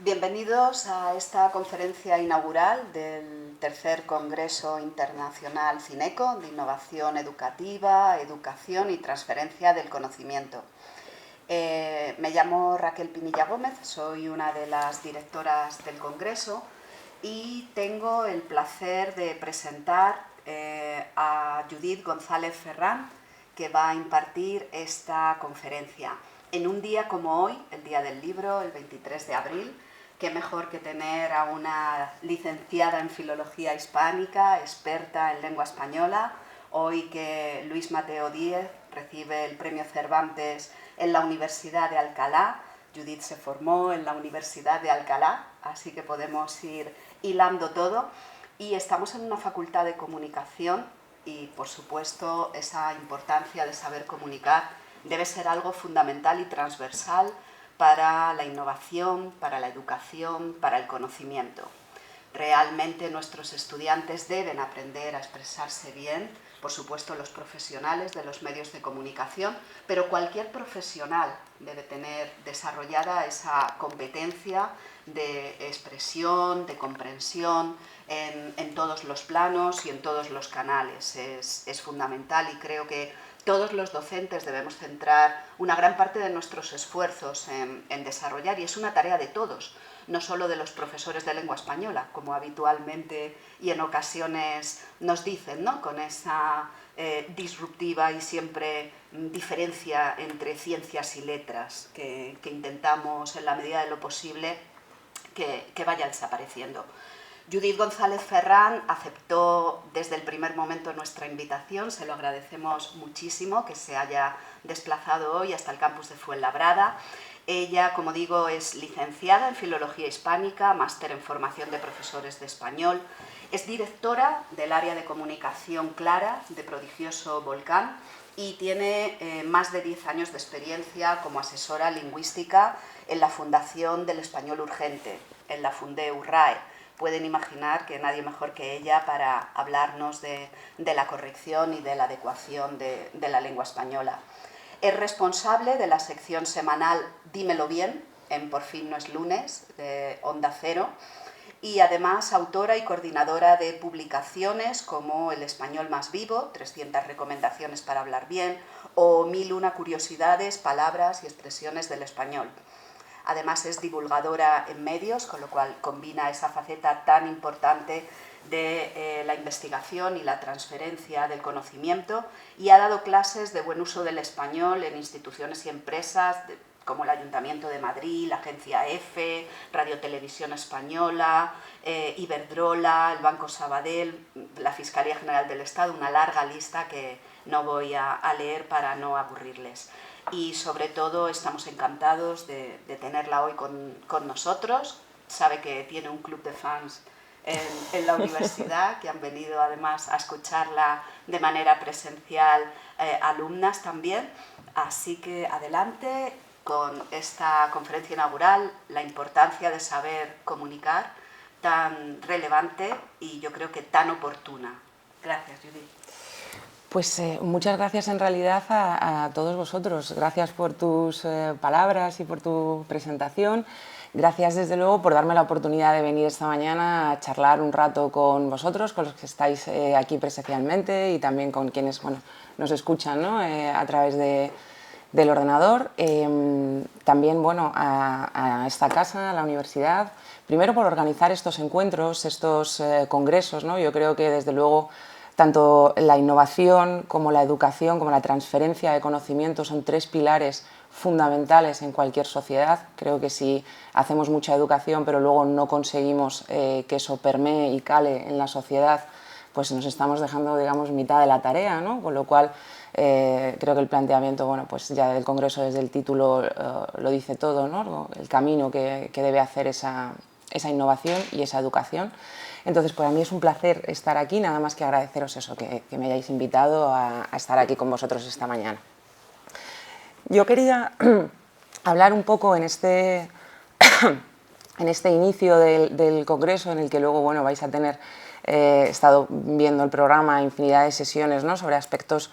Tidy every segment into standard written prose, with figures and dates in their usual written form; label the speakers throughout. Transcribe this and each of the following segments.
Speaker 1: Bienvenidos a esta conferencia inaugural del tercer Congreso Internacional CINECO de Innovación Educativa, Educación y Transferencia del Conocimiento. Me llamo Raquel Pinilla Gómez, soy una de las directoras del Congreso y tengo el placer de presentar a Judith González Ferrán, que va a impartir esta conferencia. En un día como hoy, el Día del Libro, el 23 de abril, qué mejor que tener a una licenciada en Filología Hispánica, experta en lengua española, hoy que Luis Mateo Díez recibe el Premio Cervantes en la Universidad de Alcalá. Judith se formó en la Universidad de Alcalá, así que podemos ir hilando todo. Y estamos en una facultad de comunicación y, por supuesto, esa importancia de saber comunicar debe ser algo fundamental y transversal para la innovación, para la educación, para el conocimiento. Realmente nuestros estudiantes deben aprender a expresarse bien, por supuesto los profesionales de los medios de comunicación, pero cualquier profesional debe tener desarrollada esa competencia de expresión, de comprensión en todos los planos y en todos los canales. Es fundamental y creo que todos los docentes debemos centrar una gran parte de nuestros esfuerzos en desarrollar, y es una tarea de todos, no solo de los profesores de lengua española, como habitualmente y en ocasiones nos dicen, ¿no?, con esa disruptiva y siempre diferencia entre ciencias y letras que intentamos en la medida de lo posible que vaya desapareciendo. Judith González Ferrán aceptó desde el primer momento nuestra invitación, se lo agradecemos muchísimo que se haya desplazado hoy hasta el campus de Fuenlabrada. Ella, como digo, es licenciada en Filología Hispánica, máster en Formación de Profesores de Español, es directora del área de comunicación Clara de Prodigioso Volcán y tiene más de 10 años de experiencia como asesora lingüística en la Fundación del Español Urgente, en la Fundeu RAE. Pueden imaginar que nadie mejor que ella para hablarnos de la corrección y de la adecuación de la lengua española. Es responsable de la sección semanal Dímelo Bien, en Por fin no es lunes, de Onda Cero, y además autora y coordinadora de publicaciones como El Español Más Vivo, 300 recomendaciones para hablar bien, o 1001 curiosidades, palabras y expresiones del español. Además es divulgadora en medios, con lo cual combina esa faceta tan importante de la investigación y la transferencia del conocimiento, y ha dado clases de buen uso del español en instituciones y empresas como el Ayuntamiento de Madrid, la Agencia EFE, Radio Televisión Española, Iberdrola, el Banco Sabadell, la Fiscalía General del Estado, una larga lista que no voy a leer para no aburrirles. Y sobre todo estamos encantados de tenerla hoy con nosotros. Sabe que tiene un club de fans en la universidad, que han venido además a escucharla de manera presencial, alumnas también. Así que adelante con esta conferencia inaugural, la importancia de saber comunicar, tan relevante y yo creo que tan oportuna. Gracias, Judith.
Speaker 2: Pues muchas gracias en realidad a todos vosotros. Gracias por tus palabras y por tu presentación. Gracias desde luego por darme la oportunidad de venir esta mañana a charlar un rato con vosotros, con los que estáis aquí presencialmente y también con quienes nos escuchan, ¿no?, a través del ordenador. También a esta casa, a la universidad, primero por organizar estos encuentros, estos congresos, ¿no? Yo creo que desde luego tanto la innovación como la educación, como la transferencia de conocimiento son tres pilares fundamentales en cualquier sociedad. Creo que si hacemos mucha educación pero luego no conseguimos que eso permee y cale en la sociedad, pues nos estamos dejando, digamos, mitad de la tarea, ¿no? Con lo cual creo que el planteamiento, pues ya del Congreso desde el título lo dice todo, ¿no? El camino que debe hacer esa innovación y esa educación. Entonces, para mí es un placer estar aquí, nada más que agradeceros eso, que me hayáis invitado a estar aquí con vosotros esta mañana. Yo quería hablar un poco en este inicio del Congreso, en el que luego vais a tener he estado viendo el programa, infinidad de sesiones, ¿no?, sobre aspectos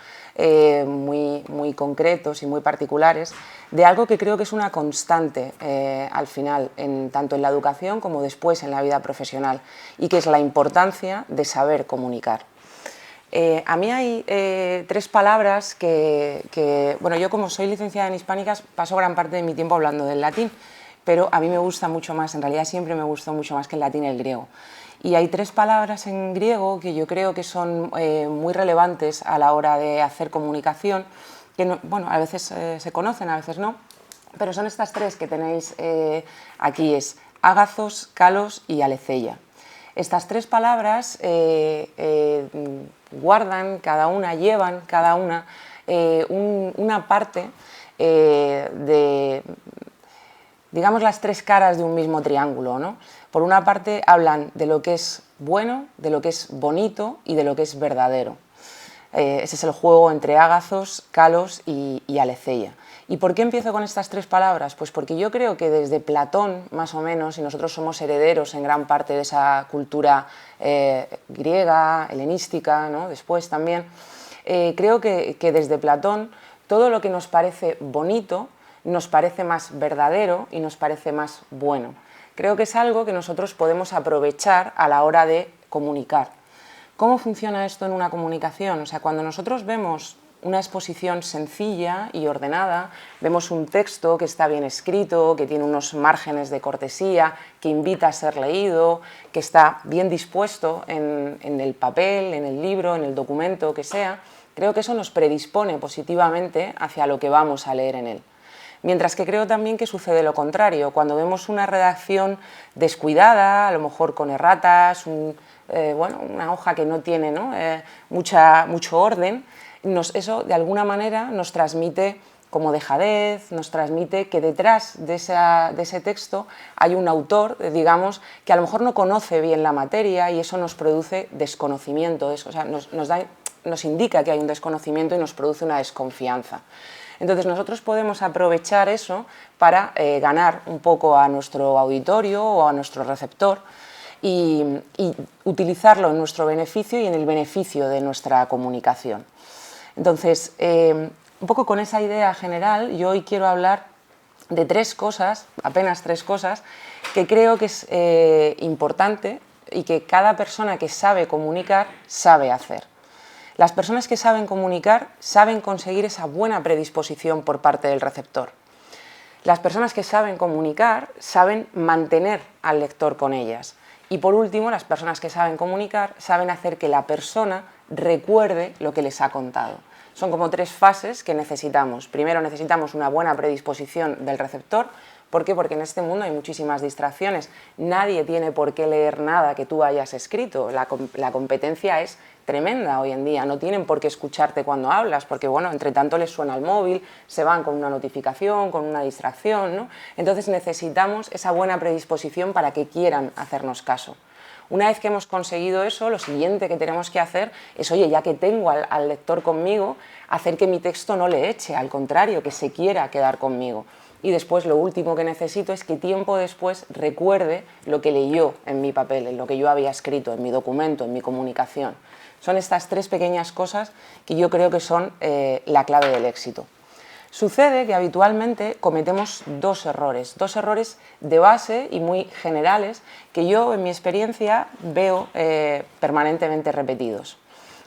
Speaker 2: muy concretos y muy particulares, de algo que creo que es una constante al final, tanto en la educación como después en la vida profesional, y que es la importancia de saber comunicar. A mí hay 3 palabras bueno, yo como soy licenciada en Hispánicas paso gran parte de mi tiempo hablando del latín, pero a mí me gusta mucho más, en realidad siempre me gustó mucho más que el latín el griego. Y hay 3 palabras en griego que yo creo que son muy relevantes a la hora de hacer comunicación, que no, bueno, a veces se conocen, a veces no, pero son estas 3 que tenéis aquí, es ágazos, kalos y aletheia. Estas 3 palabras guardan, llevan cada una una parte digamos, las 3 caras de un mismo triángulo, ¿no? Por una parte hablan de lo que es bueno, de lo que es bonito y de lo que es verdadero. Ese es el juego entre ágazos, kalos y aletheia. ¿Y por qué empiezo con estas 3 palabras? Pues porque yo creo que desde Platón, más o menos, y nosotros somos herederos en gran parte de esa cultura griega, helenística, ¿no?, después también, creo que desde Platón todo lo que nos parece bonito nos parece más verdadero y nos parece más bueno. Creo que es algo que nosotros podemos aprovechar a la hora de comunicar. ¿Cómo funciona esto en una comunicación? O sea, cuando nosotros vemos una exposición sencilla y ordenada, vemos un texto que está bien escrito, que tiene unos márgenes de cortesía, que invita a ser leído, que está bien dispuesto en el papel, en el libro, en el documento que sea, creo que eso nos predispone positivamente hacia lo que vamos a leer en él. Mientras que creo también que sucede lo contrario, cuando vemos una redacción descuidada, a lo mejor con erratas, bueno, una hoja que no tiene, ¿no?, mucho orden, eso de alguna manera nos transmite como dejadez, nos transmite que detrás de ese texto hay un autor, digamos, que a lo mejor no conoce bien la materia y eso nos produce desconocimiento, o sea, nos indica que hay un desconocimiento y nos produce una desconfianza. Entonces nosotros podemos aprovechar eso para ganar un poco a nuestro auditorio o a nuestro receptor y utilizarlo en nuestro beneficio y en el beneficio de nuestra comunicación. Entonces, un poco con esa idea general, yo hoy quiero hablar de 3 cosas, apenas 3 cosas, que creo que es importante y que cada persona que sabe comunicar sabe hacer. Las personas que saben comunicar saben conseguir esa buena predisposición por parte del receptor. Las personas que saben comunicar saben mantener al lector con ellas. Y por último, las personas que saben comunicar saben hacer que la persona recuerde lo que les ha contado. Son como 3 fases que necesitamos. Primero necesitamos una buena predisposición del receptor. ¿Por qué? Porque en este mundo hay muchísimas distracciones. Nadie tiene por qué leer nada que tú hayas escrito. La competencia es tremenda hoy en día. No tienen por qué escucharte cuando hablas, porque bueno, entre tanto les suena el móvil, se van con una notificación, con una distracción, ¿no? Entonces necesitamos esa buena predisposición para que quieran hacernos caso. Una vez que hemos conseguido eso, lo siguiente que tenemos que hacer es, oye, ya que tengo al lector conmigo, hacer que mi texto no le eche, al contrario, que se quiera quedar conmigo. Y después lo último que necesito es que tiempo después recuerde lo que leyó en mi papel, en lo que yo había escrito, en mi documento, en mi comunicación. Son estas 3 pequeñas cosas que yo creo que son la clave del éxito. Sucede que habitualmente cometemos 2 errores de base y muy generales que yo en mi experiencia veo permanentemente repetidos.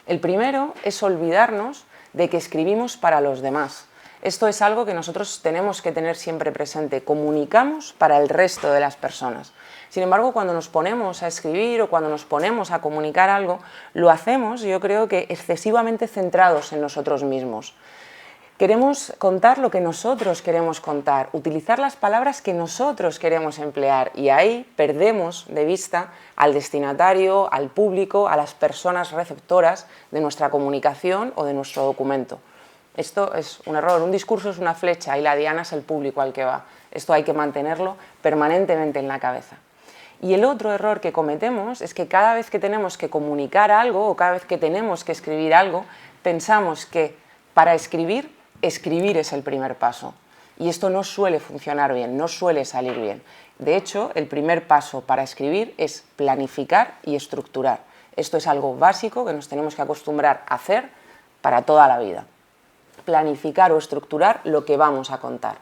Speaker 2: El primero es olvidarnos de que escribimos para los demás. Esto es algo que nosotros tenemos que tener siempre presente. Comunicamos para el resto de las personas. Sin embargo, cuando nos ponemos a escribir o cuando nos ponemos a comunicar algo, lo hacemos, yo creo que excesivamente centrados en nosotros mismos. Queremos contar lo que nosotros queremos contar, utilizar las palabras que nosotros queremos emplear y ahí perdemos de vista al destinatario, al público, a las personas receptoras de nuestra comunicación o de nuestro documento. Esto es un error, un discurso es una flecha y la diana es el público al que va. Esto hay que mantenerlo permanentemente en la cabeza. Y el otro error que cometemos es que cada vez que tenemos que comunicar algo o cada vez que tenemos que escribir algo, pensamos que para escribir es el primer paso. Y esto no suele funcionar bien, no suele salir bien. De hecho, el primer paso para escribir es planificar y estructurar. Esto es algo básico que nos tenemos que acostumbrar a hacer para toda la vida. Planificar o estructurar lo que vamos a contar.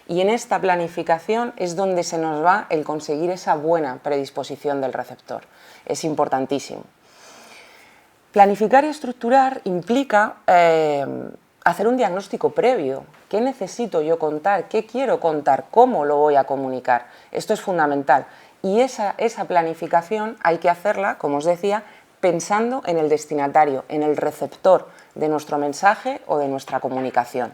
Speaker 2: Y en esta planificación es donde se nos va el conseguir esa buena predisposición del receptor. Es importantísimo. Planificar y estructurar implica hacer un diagnóstico previo. ¿Qué necesito yo contar? ¿Qué quiero contar? ¿Cómo lo voy a comunicar? Esto es fundamental. Y esa planificación hay que hacerla, como os decía, pensando en el destinatario, en el receptor de nuestro mensaje o de nuestra comunicación.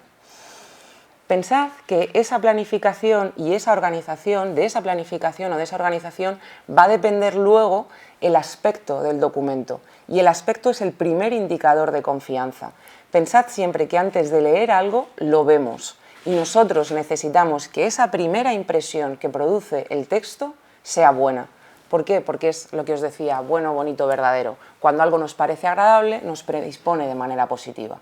Speaker 2: Pensad que esa planificación y esa organización, de esa planificación o de esa organización, va a depender luego el aspecto del documento. Y el aspecto es el primer indicador de confianza. Pensad siempre que antes de leer algo lo vemos. Y nosotros necesitamos que esa primera impresión que produce el texto sea buena. ¿Por qué? Porque es lo que os decía, bueno, bonito, verdadero. Cuando algo nos parece agradable, nos predispone de manera positiva.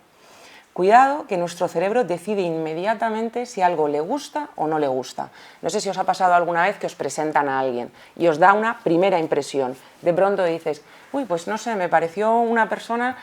Speaker 2: Cuidado que nuestro cerebro decide inmediatamente si algo le gusta o no le gusta. No sé si os ha pasado alguna vez que os presentan a alguien y os da una primera impresión. De pronto dices, uy, pues no sé, me pareció una persona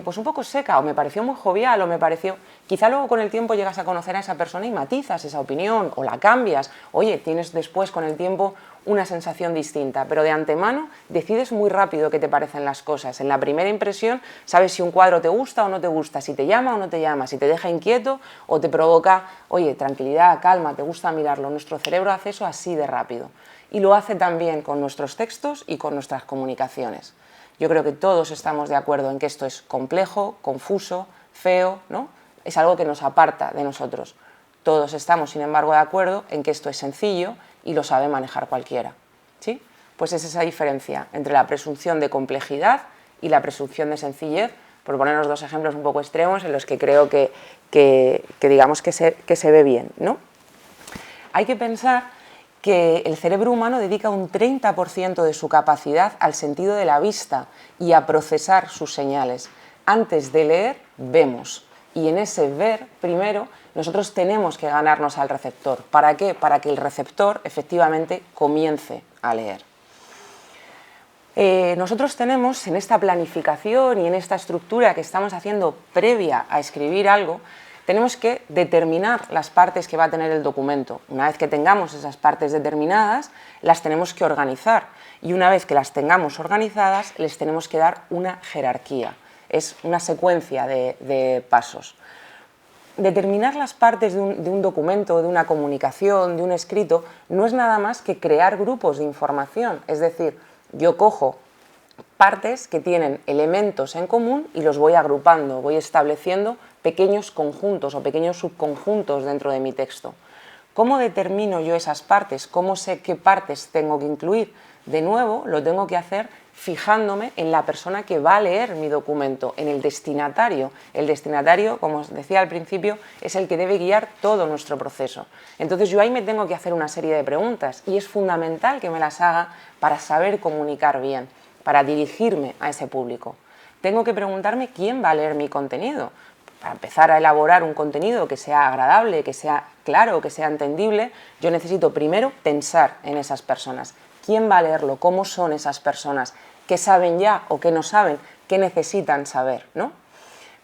Speaker 2: pues un poco seca, o me pareció muy jovial, o me pareció... Quizá luego con el tiempo llegas a conocer a esa persona y matizas esa opinión, o la cambias. Oye, tienes después con el tiempo una sensación distinta, pero de antemano decides muy rápido qué te parecen las cosas. En la primera impresión sabes si un cuadro te gusta o no te gusta, si te llama o no te llama, si te deja inquieto o te provoca, oye, tranquilidad, calma, te gusta mirarlo. Nuestro cerebro hace eso así de rápido. Y lo hace también con nuestros textos y con nuestras comunicaciones. Yo creo que todos estamos de acuerdo en que esto es complejo, confuso, feo, ¿no? Es algo que nos aparta de nosotros. Todos estamos, sin embargo, de acuerdo en que esto es sencillo y lo sabe manejar cualquiera. ¿Sí? Pues es esa diferencia entre la presunción de complejidad y la presunción de sencillez, por ponernos dos ejemplos un poco extremos en los que creo que digamos que se ve bien, ¿no? Hay que pensar que el cerebro humano dedica un 30% de su capacidad al sentido de la vista y a procesar sus señales. Antes de leer, vemos. Y en ese ver, primero, nosotros tenemos que ganarnos al receptor. ¿Para qué? Para que el receptor efectivamente comience a leer. Nosotros tenemos en esta planificación y en esta estructura que estamos haciendo previa a escribir algo, tenemos que determinar las partes que va a tener el documento. Una vez que tengamos esas partes determinadas, las tenemos que organizar. Y una vez que las tengamos organizadas, les tenemos que dar una jerarquía. Es una secuencia de pasos. Determinar las partes de un documento, de una comunicación, de un escrito, no es nada más que crear grupos de información. Es decir, yo cojo partes que tienen elementos en común y los voy agrupando, voy estableciendo pequeños conjuntos o pequeños subconjuntos dentro de mi texto. ¿Cómo determino yo esas partes? ¿Cómo sé qué partes tengo que incluir? De nuevo, lo tengo que hacer fijándome en la persona que va a leer mi documento, en el destinatario. El destinatario, como os decía al principio, es el que debe guiar todo nuestro proceso. Entonces yo ahí me tengo que hacer una serie de preguntas y es fundamental que me las haga para saber comunicar bien, para dirigirme a ese público. Tengo que preguntarme quién va a leer mi contenido. Para empezar a elaborar un contenido que sea agradable, que sea claro, que sea entendible, yo necesito primero pensar en esas personas. ¿Quién va a leerlo? ¿Cómo son esas personas? ¿Qué saben ya o qué no saben? ¿Qué necesitan saber? ¿No?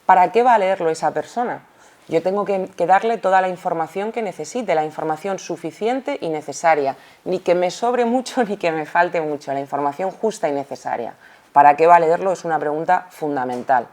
Speaker 2: ¿Para qué va a leerlo esa persona? Yo tengo que darle toda la información que necesite, la información suficiente y necesaria. Ni que me sobre mucho ni que me falte mucho, la información justa y necesaria. ¿Para qué va a leerlo? Es una pregunta fundamental.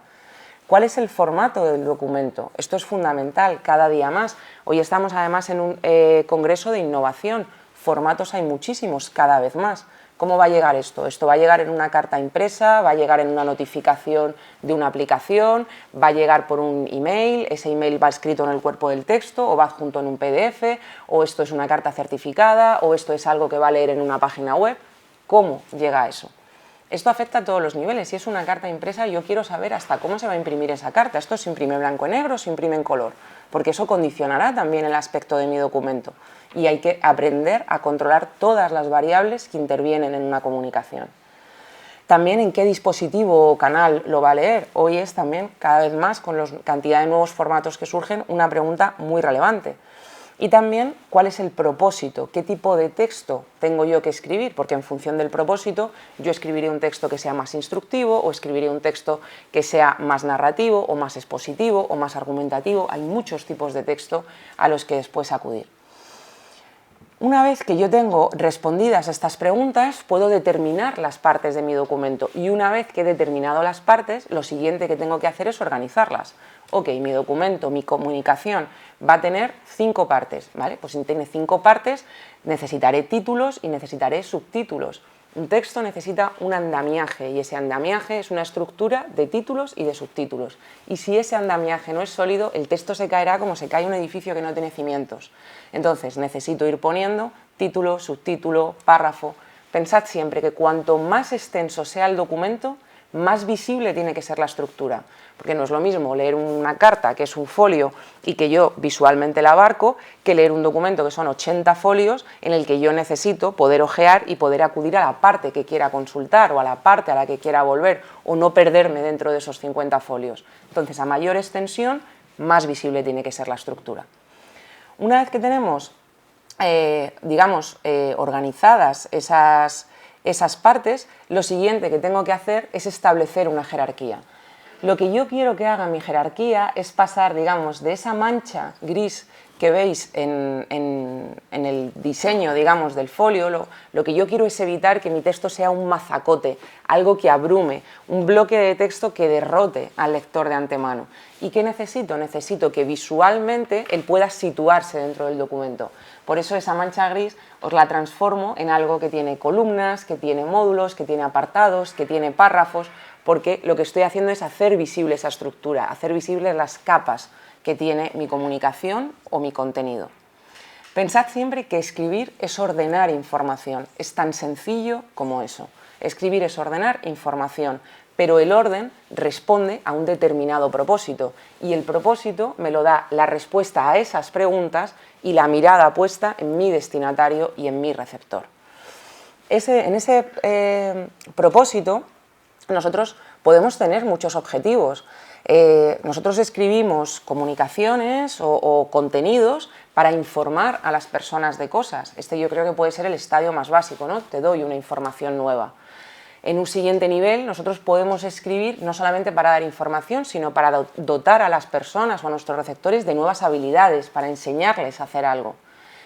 Speaker 2: ¿Cuál es el formato del documento? Esto es fundamental cada día más. Hoy estamos además en un congreso de innovación. Formatos hay muchísimos, cada vez más. ¿Cómo va a llegar esto? Esto va a llegar en una carta impresa, va a llegar en una notificación de una aplicación, va a llegar por un email, ese email va escrito en el cuerpo del texto o va adjunto en un PDF, o esto es una carta certificada, o esto es algo que va a leer en una página web. ¿Cómo llega a eso? Esto afecta a todos los niveles. Si es una carta impresa, yo quiero saber hasta cómo se va a imprimir esa carta. Esto se imprime blanco y negro, se imprime en color, porque eso condicionará también el aspecto de mi documento. Y hay que aprender a controlar todas las variables que intervienen en una comunicación. También en qué dispositivo o canal lo va a leer. Hoy es también, cada vez más, con la cantidad de nuevos formatos que surgen, una pregunta muy relevante. Y también cuál es el propósito, qué tipo de texto tengo yo que escribir, porque en función del propósito yo escribiré un texto que sea más instructivo o escribiré un texto que sea más narrativo o más expositivo o más argumentativo. Hay muchos tipos de texto a los que después acudir. Una vez que yo tengo respondidas estas preguntas, puedo determinar las partes de mi documento y una vez que he determinado las partes, lo siguiente que tengo que hacer es organizarlas. Ok, mi documento, mi comunicación va a tener 5 partes, ¿vale? Pues si tiene 5 partes, necesitaré títulos y necesitaré subtítulos. Un texto necesita un andamiaje y ese andamiaje es una estructura de títulos y de subtítulos. Y si ese andamiaje no es sólido, el texto se caerá como se cae un edificio que no tiene cimientos. Entonces necesito ir poniendo título, subtítulo, párrafo. Pensad siempre que cuanto más extenso sea el documento, más visible tiene que ser la estructura, porque no es lo mismo leer una carta que es un folio y que yo visualmente la abarco, que leer un documento que son 80 folios en el que yo necesito poder ojear y poder acudir a la parte que quiera consultar o a la parte a la que quiera volver o no perderme dentro de esos 50 folios. Entonces, a mayor extensión, más visible tiene que ser la estructura. Una vez que tenemos, organizadas esas partes, lo siguiente que tengo que hacer es establecer una jerarquía. Lo que yo quiero que haga mi jerarquía es pasar, digamos, de esa mancha gris que veis en el diseño, digamos, del folio. Lo que yo quiero es evitar que mi texto sea un mazacote, algo que abrume, un bloque de texto que derrote al lector de antemano. ¿Y qué necesito? Necesito que visualmente él pueda situarse dentro del documento. Por eso esa mancha gris os la transformo en algo que tiene columnas, que tiene módulos, que tiene apartados, que tiene párrafos, porque lo que estoy haciendo es hacer visible esa estructura, hacer visibles las capas que tiene mi comunicación o mi contenido. Pensad siempre que escribir es ordenar información, es tan sencillo como eso. Escribir es ordenar información, pero el orden responde a un determinado propósito y el propósito me lo da la respuesta a esas preguntas y la mirada puesta en mi destinatario y en mi receptor. En ese propósito nosotros podemos tener muchos objetivos. Nosotros escribimos comunicaciones o contenidos para informar a las personas de cosas. Este yo creo que puede ser el estadio más básico, ¿no? Te doy una información nueva. En un siguiente nivel nosotros podemos escribir no solamente para dar información, sino para dotar a las personas o a nuestros receptores de nuevas habilidades, para enseñarles a hacer algo.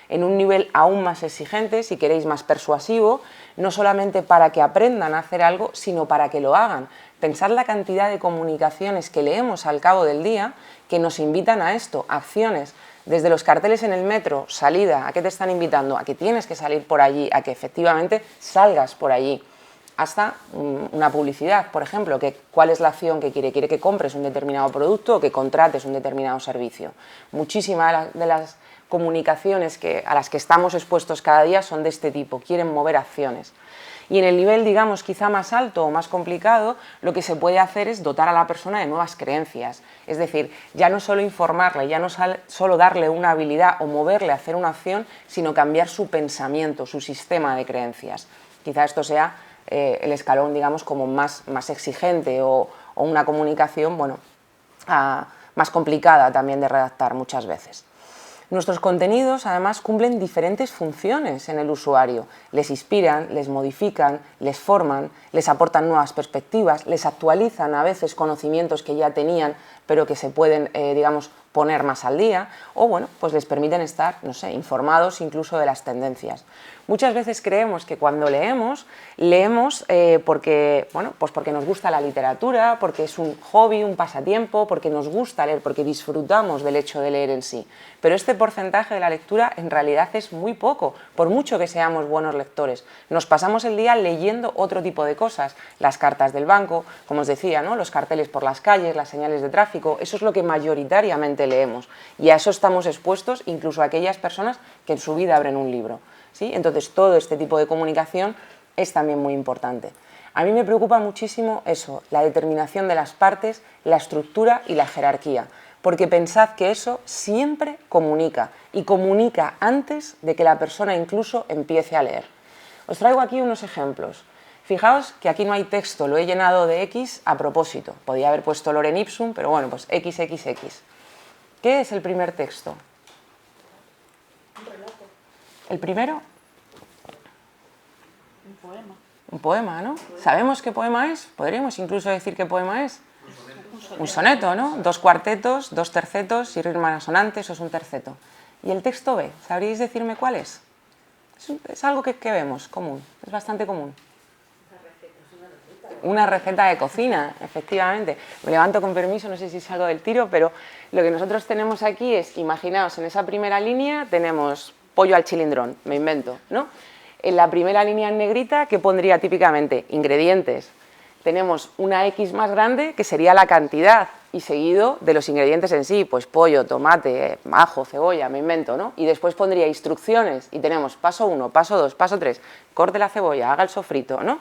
Speaker 2: En un nivel aún más exigente, si queréis más persuasivo, no solamente para que aprendan a hacer algo, sino para que lo hagan. Pensad la cantidad de comunicaciones que leemos al cabo del día que nos invitan a esto, acciones, desde los carteles en el metro, salida, ¿a qué te están invitando? A que tienes que salir por allí, a que efectivamente salgas por allí. Hasta una publicidad, por ejemplo, ¿cuál es la acción que quiere? ¿Quiere que compres un determinado producto o que contrates un determinado servicio? Muchísimas de las comunicaciones a las que estamos expuestos cada día son de este tipo, quieren mover acciones. Y en el nivel, digamos, quizá más alto o más complicado, lo que se puede hacer es dotar a la persona de nuevas creencias. Es decir, ya no solo informarle, ya no solo darle una habilidad o moverle a hacer una acción, sino cambiar su pensamiento, su sistema de creencias. Quizá esto sea el escalón, digamos, como más exigente o una comunicación, bueno, más complicada también de redactar muchas veces. Nuestros contenidos, además, cumplen diferentes funciones en el usuario. Les inspiran, les modifican, les forman, les aportan nuevas perspectivas, les actualizan a veces conocimientos que ya tenían, pero que se pueden, digamos, poner más al día, o bueno, pues les permiten estar, no sé, informados incluso de las tendencias. Muchas veces creemos que cuando leemos porque, bueno, pues porque nos gusta la literatura, porque es un hobby, un pasatiempo, porque nos gusta leer, porque disfrutamos del hecho de leer en sí. Pero este porcentaje de la lectura en realidad es muy poco, por mucho que seamos buenos lectores. Nos pasamos el día leyendo otro tipo de cosas, las cartas del banco, como os decía, ¿no? Los carteles por las calles, las señales de tráfico, eso es lo que mayoritariamente leemos. Y a eso estamos expuestos incluso a aquellas personas que en su vida abren un libro. ¿Sí? Entonces, todo este tipo de comunicación es también muy importante. A mí me preocupa muchísimo eso, la determinación de las partes, la estructura y la jerarquía, porque pensad que eso siempre comunica, y comunica antes de que la persona incluso empiece a leer. Os traigo aquí unos ejemplos. Fijaos que aquí no hay texto, lo he llenado de X a propósito. Podía haber puesto lorem ipsum, pero bueno, pues XXX. ¿Qué es el primer texto? ¿El primero?
Speaker 1: Un poema.
Speaker 2: Un poema, ¿no? ¿Sabemos qué poema es? ¿Podríamos incluso decir qué poema es? Un soneto, ¿no? 2 cuartetos, 2 tercetos y rimas asonantes, eso es un terceto. ¿Y el texto B? ¿Sabríais decirme cuál es? Es algo que vemos, común, es bastante común. Una receta de cocina, efectivamente. Me levanto con permiso, no sé si salgo del tiro, pero lo que nosotros tenemos aquí es, imaginaos, en esa primera línea tenemos pollo al chilindrón, me invento, ¿no? En la primera línea en negrita, ¿qué pondría típicamente? Ingredientes. Tenemos una X más grande, que sería la cantidad, y seguido de los ingredientes en sí, pues pollo, tomate, ajo, cebolla, me invento, ¿no? Y después pondría instrucciones, y tenemos paso 1, paso 2, paso 3, corte la cebolla, haga el sofrito, ¿no?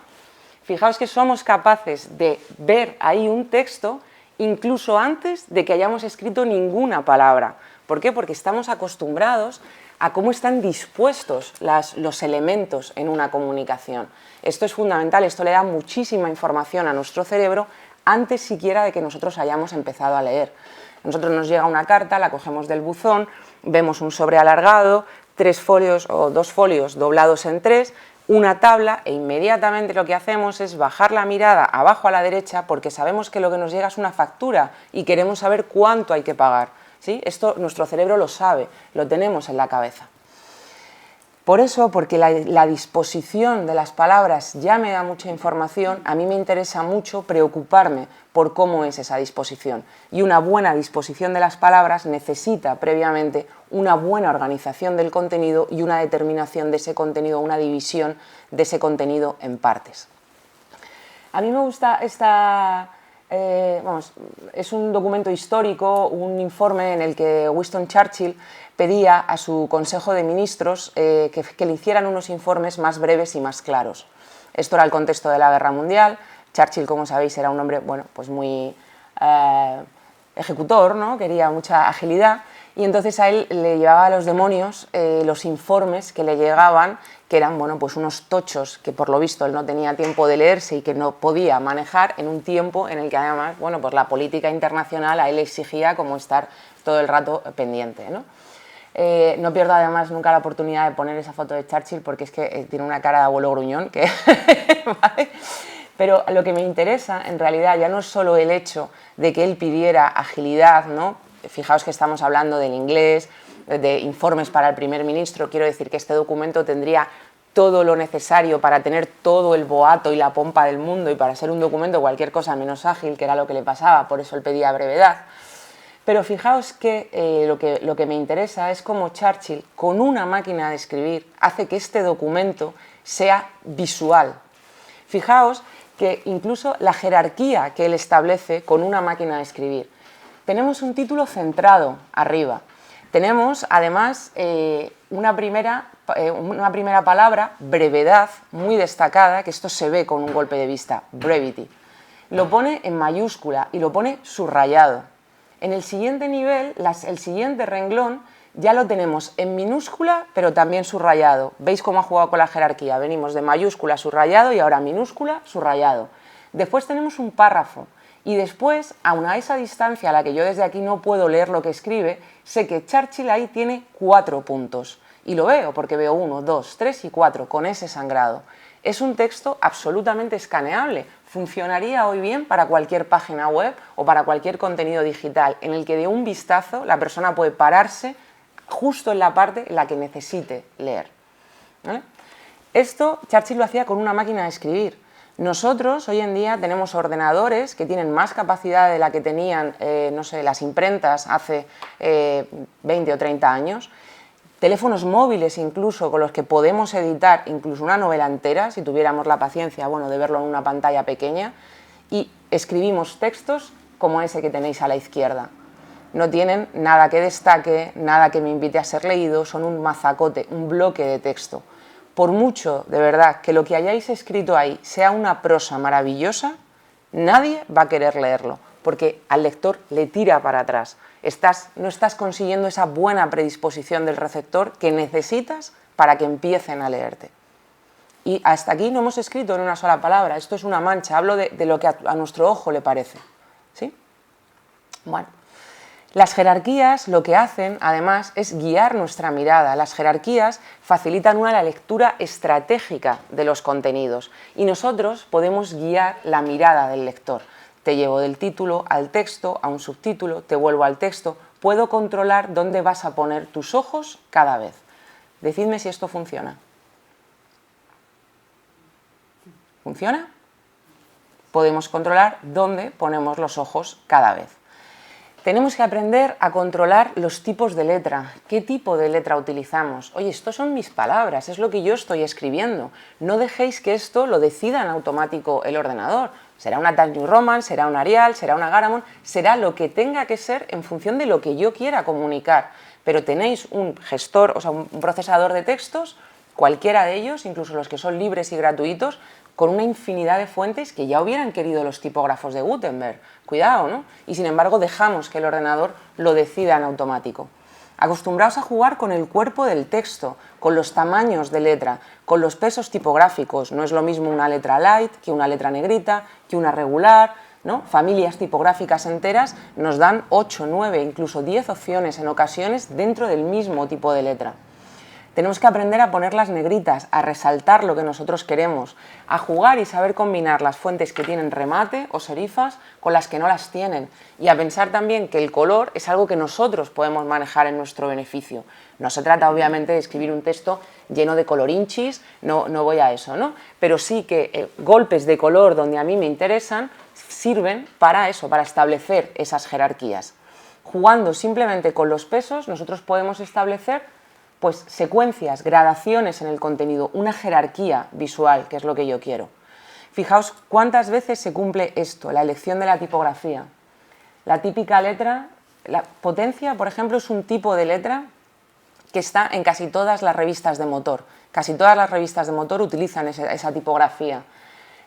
Speaker 2: Fijaos que somos capaces de ver ahí un texto incluso antes de que hayamos escrito ninguna palabra. ¿Por qué? Porque estamos acostumbrados a cómo están dispuestos los elementos en una comunicación. Esto es fundamental, esto le da muchísima información a nuestro cerebro antes siquiera de que nosotros hayamos empezado a leer. A nosotros nos llega una carta, la cogemos del buzón, vemos un sobre alargado, 3 folios o 2 folios doblados en 3, una tabla, e inmediatamente lo que hacemos es bajar la mirada abajo a la derecha porque sabemos que lo que nos llega es una factura y queremos saber cuánto hay que pagar, ¿sí? Esto nuestro cerebro lo sabe, lo tenemos en la cabeza. Por eso, porque la disposición de las palabras ya me da mucha información, a mí me interesa mucho preocuparme por cómo es esa disposición. Y una buena disposición de las palabras necesita previamente una buena organización del contenido y una determinación de ese contenido, una división de ese contenido en partes. A mí me gusta es un documento histórico, un informe en el que Winston Churchill pedía a su Consejo de Ministros que le hicieran unos informes más breves y más claros. Esto era el contexto de la Guerra Mundial. Churchill, como sabéis, era un hombre pues muy ejecutor, ¿no? Quería mucha agilidad, y entonces a él le llevaba a los demonios los informes que le llegaban, que eran pues unos tochos que por lo visto él no tenía tiempo de leerse y que no podía manejar en un tiempo en el que además pues la política internacional a él le exigía como estar todo el rato pendiente, ¿no? No pierdo además nunca la oportunidad de poner esa foto de Churchill porque es que tiene una cara de abuelo gruñón que ¿vale? Pero lo que me interesa en realidad ya no es solo el hecho de que él pidiera agilidad, ¿no? Fijaos que estamos hablando del inglés, de informes para el primer ministro, quiero decir que este documento tendría todo lo necesario para tener todo el boato y la pompa del mundo y para ser un documento cualquier cosa menos ágil, que era lo que le pasaba, por eso él pedía brevedad. Pero fijaos que lo que me interesa es cómo Churchill, con una máquina de escribir, hace que este documento sea visual. Fijaos que incluso la jerarquía que él establece con una máquina de escribir. Tenemos un título centrado arriba. Tenemos además una primera palabra, brevedad, muy destacada, que esto se ve con un golpe de vista, brevity. Lo pone en mayúscula y lo pone subrayado. En el siguiente nivel, el siguiente renglón, ya lo tenemos en minúscula, pero también subrayado. ¿Veis cómo ha jugado con la jerarquía? Venimos de mayúscula, subrayado y ahora minúscula, subrayado. Después tenemos un párrafo y después, aun a esa distancia a la que yo desde aquí no puedo leer lo que escribe, sé que Churchill ahí tiene 4 puntos. Y lo veo porque veo 1, 2, 3 y 4 con ese sangrado. Es un texto absolutamente escaneable. Funcionaría hoy bien para cualquier página web o para cualquier contenido digital en el que de un vistazo la persona puede pararse justo en la parte en la que necesite leer, ¿vale? Esto Churchill lo hacía con una máquina de escribir. Nosotros hoy en día tenemos ordenadores que tienen más capacidad de la que tenían las imprentas hace 20 o 30 años, teléfonos móviles incluso con los que podemos editar incluso una novela entera, si tuviéramos la paciencia de verlo en una pantalla pequeña, y escribimos textos como ese que tenéis a la izquierda. No tienen nada que destaque, nada que me invite a ser leído, son un mazacote, un bloque de texto. Por mucho, de verdad, que lo que hayáis escrito ahí sea una prosa maravillosa, nadie va a querer leerlo, porque al lector le tira para atrás. No estás consiguiendo esa buena predisposición del receptor que necesitas para que empiecen a leerte. Y hasta aquí no hemos escrito en una sola palabra, esto es una mancha, hablo de lo que a nuestro ojo le parece, ¿sí? Bueno, Las jerarquías lo que hacen, además, es guiar nuestra mirada. Las jerarquías facilitan la lectura estratégica de los contenidos y nosotros podemos guiar la mirada del lector. Te llevo del título al texto, a un subtítulo, te vuelvo al texto. Puedo controlar dónde vas a poner tus ojos cada vez. Decidme si esto funciona. ¿Funciona? Podemos controlar dónde ponemos los ojos cada vez. Tenemos que aprender a controlar los tipos de letra. ¿Qué tipo de letra utilizamos? Oye, estos son mis palabras, es lo que yo estoy escribiendo. No dejéis que esto lo decida en automático el ordenador. Será una Times New Roman, será un Arial, será una Garamond, será lo que tenga que ser en función de lo que yo quiera comunicar. Pero tenéis un gestor, o sea, un procesador de textos, cualquiera de ellos, incluso los que son libres y gratuitos, con una infinidad de fuentes que ya hubieran querido los tipógrafos de Gutenberg. Cuidado, ¿no? Y sin embargo dejamos que el ordenador lo decida en automático. Acostumbraos a jugar con el cuerpo del texto, con los tamaños de letra, con los pesos tipográficos. No es lo mismo una letra light que una letra negrita, que una regular, ¿no? Familias tipográficas enteras nos dan 8, 9, incluso 10 opciones en ocasiones dentro del mismo tipo de letra. Tenemos que aprender a poner las negritas, a resaltar lo que nosotros queremos, a jugar y saber combinar las fuentes que tienen remate o serifas con las que no las tienen y a pensar también que el color es algo que nosotros podemos manejar en nuestro beneficio. No se trata obviamente de escribir un texto lleno de colorinchis, no voy a eso, ¿no? Pero sí que golpes de color donde a mí me interesan sirven para eso, para establecer esas jerarquías. Jugando simplemente con los pesos nosotros podemos establecer pues secuencias, gradaciones en el contenido, una jerarquía visual, que es lo que yo quiero. Fijaos cuántas veces se cumple esto, la elección de la tipografía. La típica letra, la potencia, por ejemplo, es un tipo de letra que está en casi todas las revistas de motor. Casi todas las revistas de motor utilizan esa tipografía.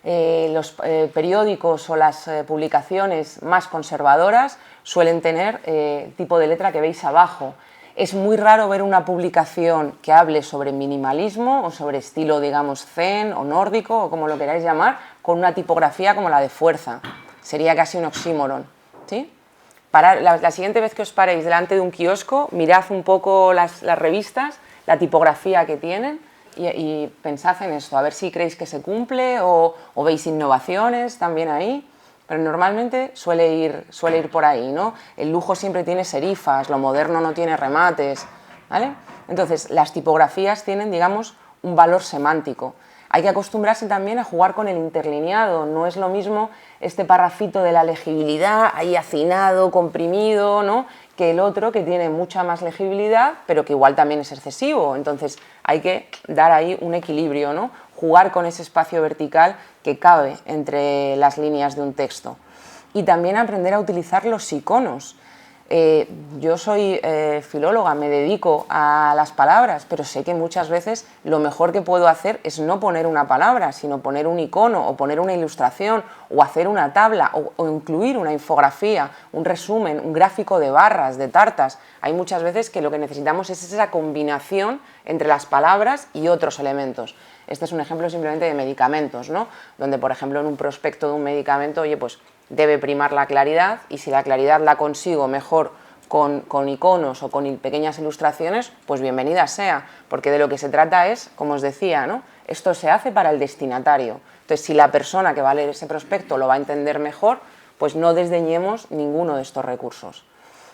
Speaker 2: Los periódicos o las publicaciones más conservadoras suelen tener tipo de letra que veis abajo. Es muy raro ver una publicación que hable sobre minimalismo o sobre estilo, digamos, zen o nórdico o como lo queráis llamar, con una tipografía como la de Fuerza. Sería casi un oxímoron, ¿sí? La siguiente vez que os paréis delante de un kiosco, mirad un poco las revistas, la tipografía que tienen y pensad en esto, a ver si creéis que se cumple o veis innovaciones también ahí. Pero normalmente suele ir por ahí, ¿no? El lujo siempre tiene serifas, lo moderno no tiene remates, ¿vale? Entonces, las tipografías tienen, digamos, un valor semántico. Hay que acostumbrarse también a jugar con el interlineado, no es lo mismo este parrafito de la legibilidad, ahí hacinado, comprimido, ¿no? Que el otro que tiene mucha más legibilidad, pero que igual también es excesivo. Entonces, hay que dar ahí un equilibrio, ¿no? Jugar con ese espacio vertical que cabe entre las líneas de un texto. Y también aprender a utilizar los iconos. Yo soy filóloga, me dedico a las palabras, pero sé que muchas veces lo mejor que puedo hacer es no poner una palabra, sino poner un icono o poner una ilustración o hacer una tabla o incluir una infografía, un resumen, un gráfico de barras, de tartas. Hay muchas veces que lo que necesitamos es esa combinación entre las palabras y otros elementos. Este es un ejemplo simplemente de medicamentos, ¿no? Donde, por ejemplo, en un prospecto de un medicamento, oye, pues debe primar la claridad y si la claridad la consigo mejor con iconos o con pequeñas ilustraciones, pues bienvenida sea, porque de lo que se trata es, como os decía, ¿no? Esto se hace para el destinatario. Entonces, si la persona que va a leer ese prospecto lo va a entender mejor, pues no desdeñemos ninguno de estos recursos.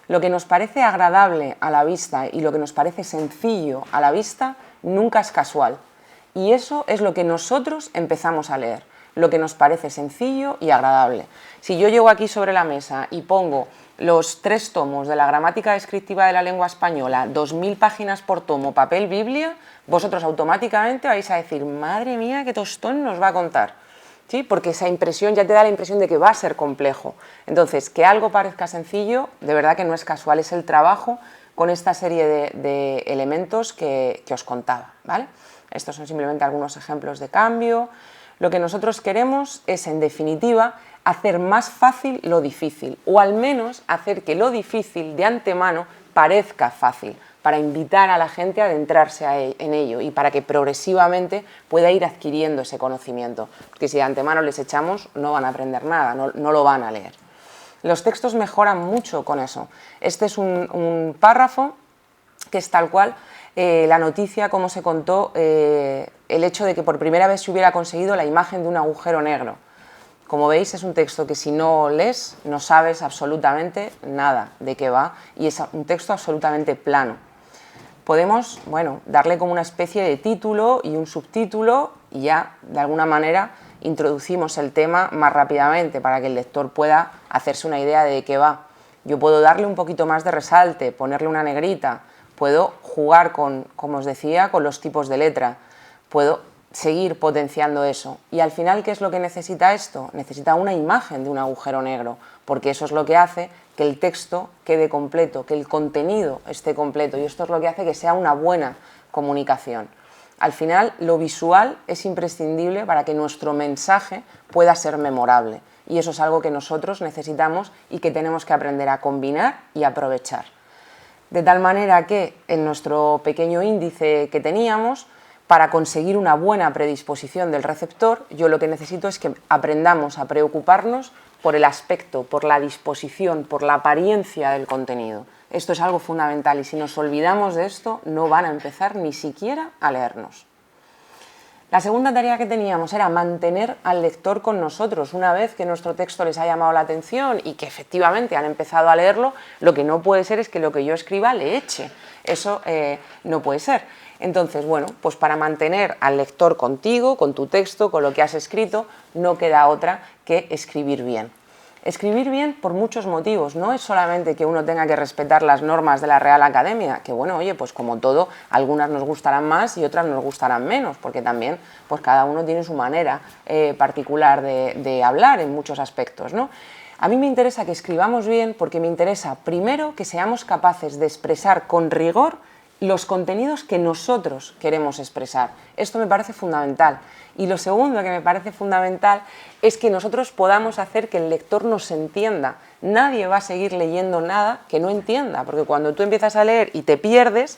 Speaker 2: Lo que nos parece agradable a la vista y lo que nos parece sencillo a la vista nunca es casual. Y eso es lo que nosotros empezamos a leer, lo que nos parece sencillo y agradable. Si yo llego aquí sobre la mesa y pongo los 3 tomos de la gramática descriptiva de la lengua española, 2000 páginas por tomo, papel Biblia, vosotros automáticamente vais a decir, madre mía, qué tostón nos va a contar. ¿Sí? Porque esa impresión ya te da la impresión de que va a ser complejo. Entonces, que algo parezca sencillo, de verdad que no es casual, es el trabajo con esta serie de elementos que os contaba, ¿vale? Estos son simplemente algunos ejemplos de cambio. Lo que nosotros queremos es, en definitiva, hacer más fácil lo difícil, o al menos hacer que lo difícil de antemano parezca fácil, para invitar a la gente a adentrarse en ello y para que progresivamente pueda ir adquiriendo ese conocimiento. Porque si de antemano les echamos, no van a aprender nada, no lo van a leer. Los textos mejoran mucho con eso. Este es un párrafo que es tal cual la noticia, como se contó, el hecho de que por primera vez se hubiera conseguido la imagen de un agujero negro. Como veis, es un texto que si no lees no sabes absolutamente nada de qué va, y es un texto absolutamente plano. Podemos, bueno, darle como una especie de título y un subtítulo y ya, de alguna manera, introducimos el tema más rápidamente para que el lector pueda hacerse una idea de qué va. Yo puedo darle un poquito más de resalte, ponerle una negrita, puedo jugar con, como os decía, con los tipos de letra, puedo seguir potenciando eso. Y al final, ¿qué es lo que necesita esto? Necesita una imagen de un agujero negro, porque eso es lo que hace que el texto quede completo, que el contenido esté completo, y esto es lo que hace que sea una buena comunicación. Al final, lo visual es imprescindible para que nuestro mensaje pueda ser memorable, y eso es algo que nosotros necesitamos y que tenemos que aprender a combinar y aprovechar. De tal manera que en nuestro pequeño índice que teníamos, para conseguir una buena predisposición del receptor, yo lo que necesito es que aprendamos a preocuparnos por el aspecto, por la disposición, por la apariencia del contenido. Esto es algo fundamental, y si nos olvidamos de esto, no van a empezar ni siquiera a leernos. La segunda tarea que teníamos era mantener al lector con nosotros. Una vez que nuestro texto les ha llamado la atención y que efectivamente han empezado a leerlo, lo que no puede ser es que lo que yo escriba le eche. Eso no puede ser. Entonces, bueno, pues para mantener al lector contigo, con tu texto, con lo que has escrito, no queda otra que escribir bien. Escribir bien por muchos motivos, no es solamente que uno tenga que respetar las normas de la Real Academia, que bueno, oye, pues como todo, algunas nos gustarán más y otras nos gustarán menos, porque también pues cada uno tiene su manera particular de hablar en muchos aspectos, ¿no? A mí me interesa que escribamos bien porque me interesa, primero, que seamos capaces de expresar con rigor los contenidos que nosotros queremos expresar. Esto me parece fundamental. Y lo segundo que me parece fundamental es que nosotros podamos hacer que el lector nos entienda. Nadie va a seguir leyendo nada que no entienda, porque cuando tú empiezas a leer y te pierdes,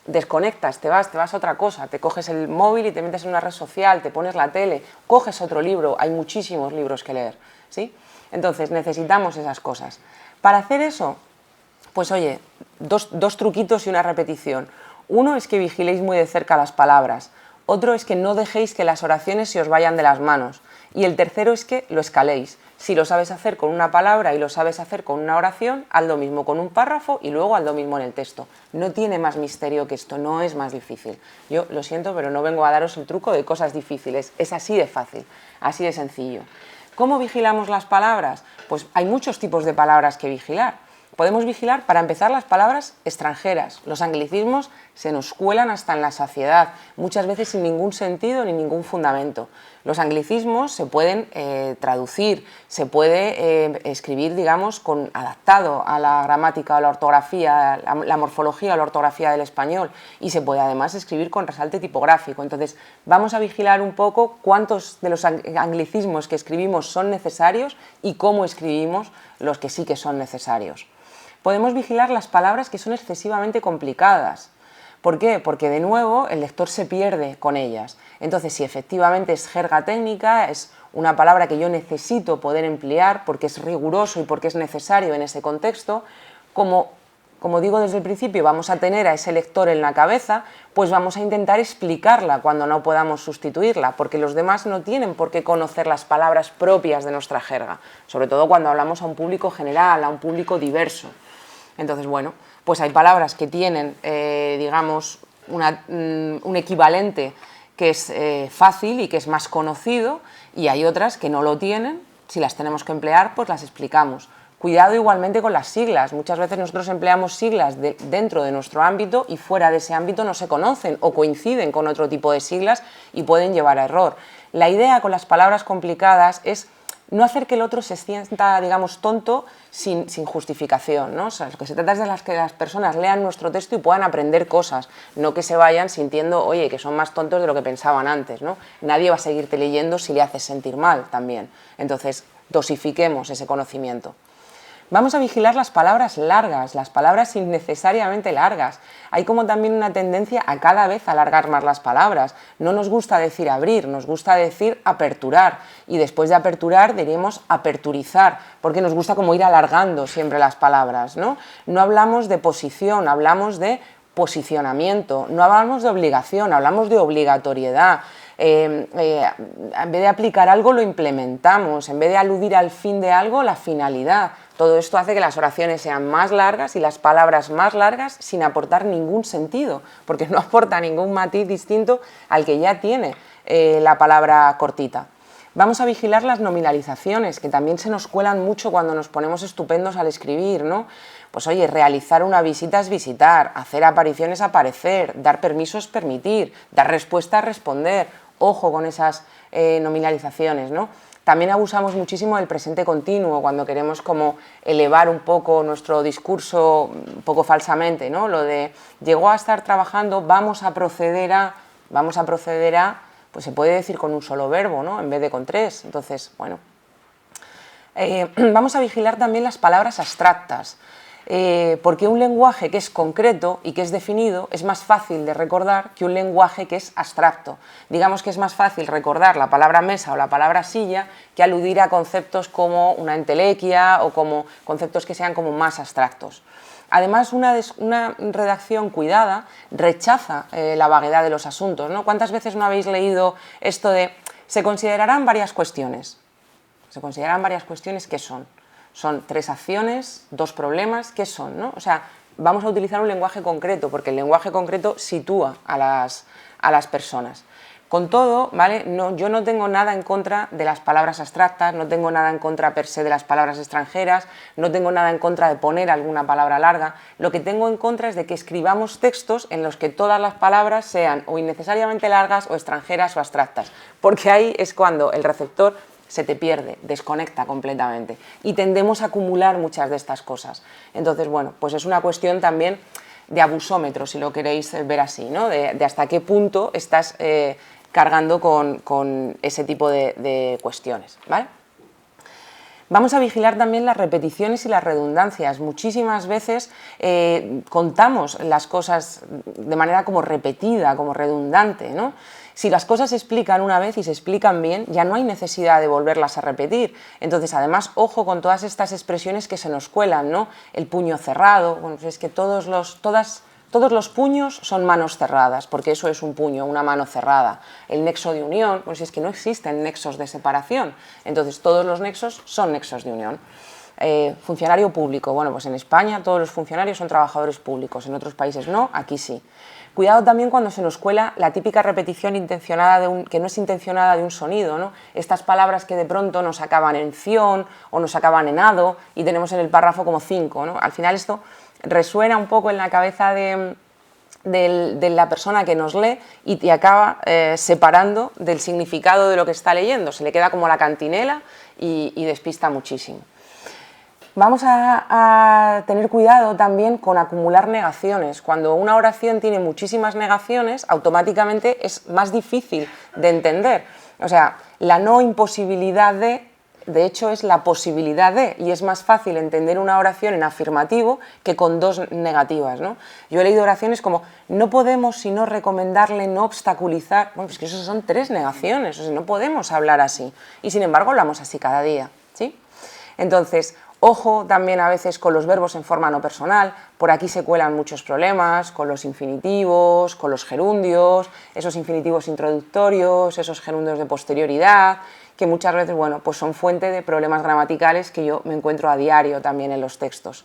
Speaker 2: desconectas, te vas a otra cosa, te coges el móvil y te metes en una red social, te pones la tele, coges otro libro, hay muchísimos libros que leer, ¿sí? Entonces necesitamos esas cosas. Para hacer eso, pues oye, dos truquitos y una repetición. Uno es que vigiléis muy de cerca las palabras, otro es que no dejéis que las oraciones se os vayan de las manos, y el tercero es que lo escaléis. Si lo sabes hacer con una palabra y lo sabes hacer con una oración, haz lo mismo con un párrafo y luego haz lo mismo en el texto. No tiene más misterio que esto, no es más difícil. Yo lo siento, pero no vengo a daros el truco de cosas difíciles, es así de fácil, así de sencillo. ¿Cómo vigilamos las palabras? Pues hay muchos tipos de palabras que vigilar. Podemos vigilar, para empezar, las palabras extranjeras. Los anglicismos se nos cuelan hasta en la saciedad, muchas veces sin ningún sentido ni ningún fundamento. Los anglicismos se pueden traducir, se puede escribir, digamos, adaptado a la gramática o la ortografía, la morfología o la ortografía del español, y se puede además escribir con resalte tipográfico. Entonces, vamos a vigilar un poco cuántos de los anglicismos que escribimos son necesarios y cómo escribimos los que sí que son necesarios. Podemos vigilar las palabras que son excesivamente complicadas. ¿Por qué? Porque de nuevo el lector se pierde con ellas. Entonces, si efectivamente es jerga técnica, es una palabra que yo necesito poder emplear porque es riguroso y porque es necesario en ese contexto, como digo desde el principio, vamos a tener a ese lector en la cabeza, pues vamos a intentar explicarla cuando no podamos sustituirla, porque los demás no tienen por qué conocer las palabras propias de nuestra jerga, sobre todo cuando hablamos a un público general, a un público diverso. Entonces, bueno, pues hay palabras que tienen, digamos, un equivalente que es fácil y que es más conocido, y hay otras que no lo tienen. Si las tenemos que emplear, pues las explicamos. Cuidado igualmente con las siglas. Muchas veces nosotros empleamos siglas dentro de nuestro ámbito y fuera de ese ámbito no se conocen o coinciden con otro tipo de siglas y pueden llevar a error. La idea con las palabras complicadas es no hacer que el otro se sienta, digamos, tonto sin justificación, ¿no? O sea, lo que se trata es de que las personas lean nuestro texto y puedan aprender cosas, no que se vayan sintiendo, oye, que son más tontos de lo que pensaban antes, ¿no? Nadie va a seguirte leyendo si le haces sentir mal también. Entonces, dosifiquemos ese conocimiento. Vamos a vigilar las palabras largas, las palabras innecesariamente largas. Hay como también una tendencia a cada vez alargar más las palabras. No nos gusta decir abrir, nos gusta decir aperturar. Y después de aperturar diríamos aperturizar, porque nos gusta como ir alargando siempre las palabras, ¿no? No hablamos de posición, hablamos de posicionamiento. No hablamos de obligación, hablamos de obligatoriedad. En vez de aplicar algo lo implementamos, en vez de aludir al fin de algo, la finalidad. Todo esto hace que las oraciones sean más largas y las palabras más largas sin aportar ningún sentido, porque no aporta ningún matiz distinto al que ya tiene la palabra cortita. Vamos a vigilar las nominalizaciones, que también se nos cuelan mucho cuando nos ponemos estupendos al escribir, ¿no? Pues oye, realizar una visita es visitar, hacer aparición es aparecer, dar permiso es permitir, dar respuesta es responder. Ojo con esas nominalizaciones, ¿no? También abusamos muchísimo del presente continuo cuando queremos como elevar un poco nuestro discurso, un poco falsamente, ¿no? Lo de llegó a estar trabajando, vamos a proceder a, pues se puede decir con un solo verbo, ¿no? En vez de con tres. Entonces, bueno. Vamos a vigilar también las palabras abstractas. Porque un lenguaje que es concreto y que es definido es más fácil de recordar que un lenguaje que es abstracto. Digamos que es más fácil recordar la palabra mesa o la palabra silla que aludir a conceptos como una entelequia o como conceptos que sean como más abstractos. Además, una redacción cuidada rechaza la vaguedad de los asuntos, ¿no? ¿Cuántas veces no habéis leído esto de se considerarán varias cuestiones? Se consideran varias cuestiones, ¿qué son? Son 3 acciones, 2 problemas, ¿qué son? ¿No? O sea, vamos a utilizar un lenguaje concreto, porque el lenguaje concreto sitúa a las personas. Con todo, ¿vale? Yo no tengo nada en contra de las palabras abstractas, no tengo nada en contra per se de las palabras extranjeras, no tengo nada en contra de poner alguna palabra larga. Lo que tengo en contra es de que escribamos textos en los que todas las palabras sean o innecesariamente largas o extranjeras o abstractas, porque ahí es cuando el receptor se te pierde, desconecta completamente y tendemos a acumular muchas de estas cosas. Entonces, bueno, pues es una cuestión también de abusómetro, si lo queréis ver así, ¿no? De hasta qué punto estás cargando con ese tipo de cuestiones, ¿vale? Vamos a vigilar también las repeticiones y las redundancias. Muchísimas veces contamos las cosas de manera como repetida, como redundante, ¿no? Si las cosas se explican una vez y se explican bien, ya no hay necesidad de volverlas a repetir. Entonces, además, ojo con todas estas expresiones que se nos cuelan, ¿no? El puño cerrado, bueno, pues es que todos los puños son manos cerradas, porque eso es un puño, una mano cerrada. El nexo de unión, pues es que no existen nexos de separación, entonces todos los nexos son nexos de unión. Funcionario público, bueno, pues en España todos los funcionarios son trabajadores públicos, en otros países no, aquí sí. Cuidado también cuando se nos cuela la típica repetición intencionada que no es intencionada de un sonido, ¿no? Estas palabras que de pronto nos acaban en ción o nos acaban en ado y tenemos en el párrafo como 5, ¿no? Al final esto resuena un poco en la cabeza de la persona que nos lee y te acaba separando del significado de lo que está leyendo. Se le queda como la cantinela y despista muchísimo. Vamos a tener cuidado también con acumular negaciones. Cuando una oración tiene muchísimas negaciones, automáticamente es más difícil de entender. O sea, la no imposibilidad de hecho, es la posibilidad de, y es más fácil entender una oración en afirmativo que con 2 negativas, ¿no? Yo he leído oraciones como, no podemos sino recomendarle no obstaculizar. Bueno, pues que eso son 3 negaciones, o sea, no podemos hablar así. Y sin embargo, hablamos así cada día, ¿sí? Entonces, ojo también a veces con los verbos en forma no personal, por aquí se cuelan muchos problemas, con los infinitivos, con los gerundios, esos infinitivos introductorios, esos gerundios de posterioridad, que muchas veces, bueno, pues son fuente de problemas gramaticales que yo me encuentro a diario también en los textos.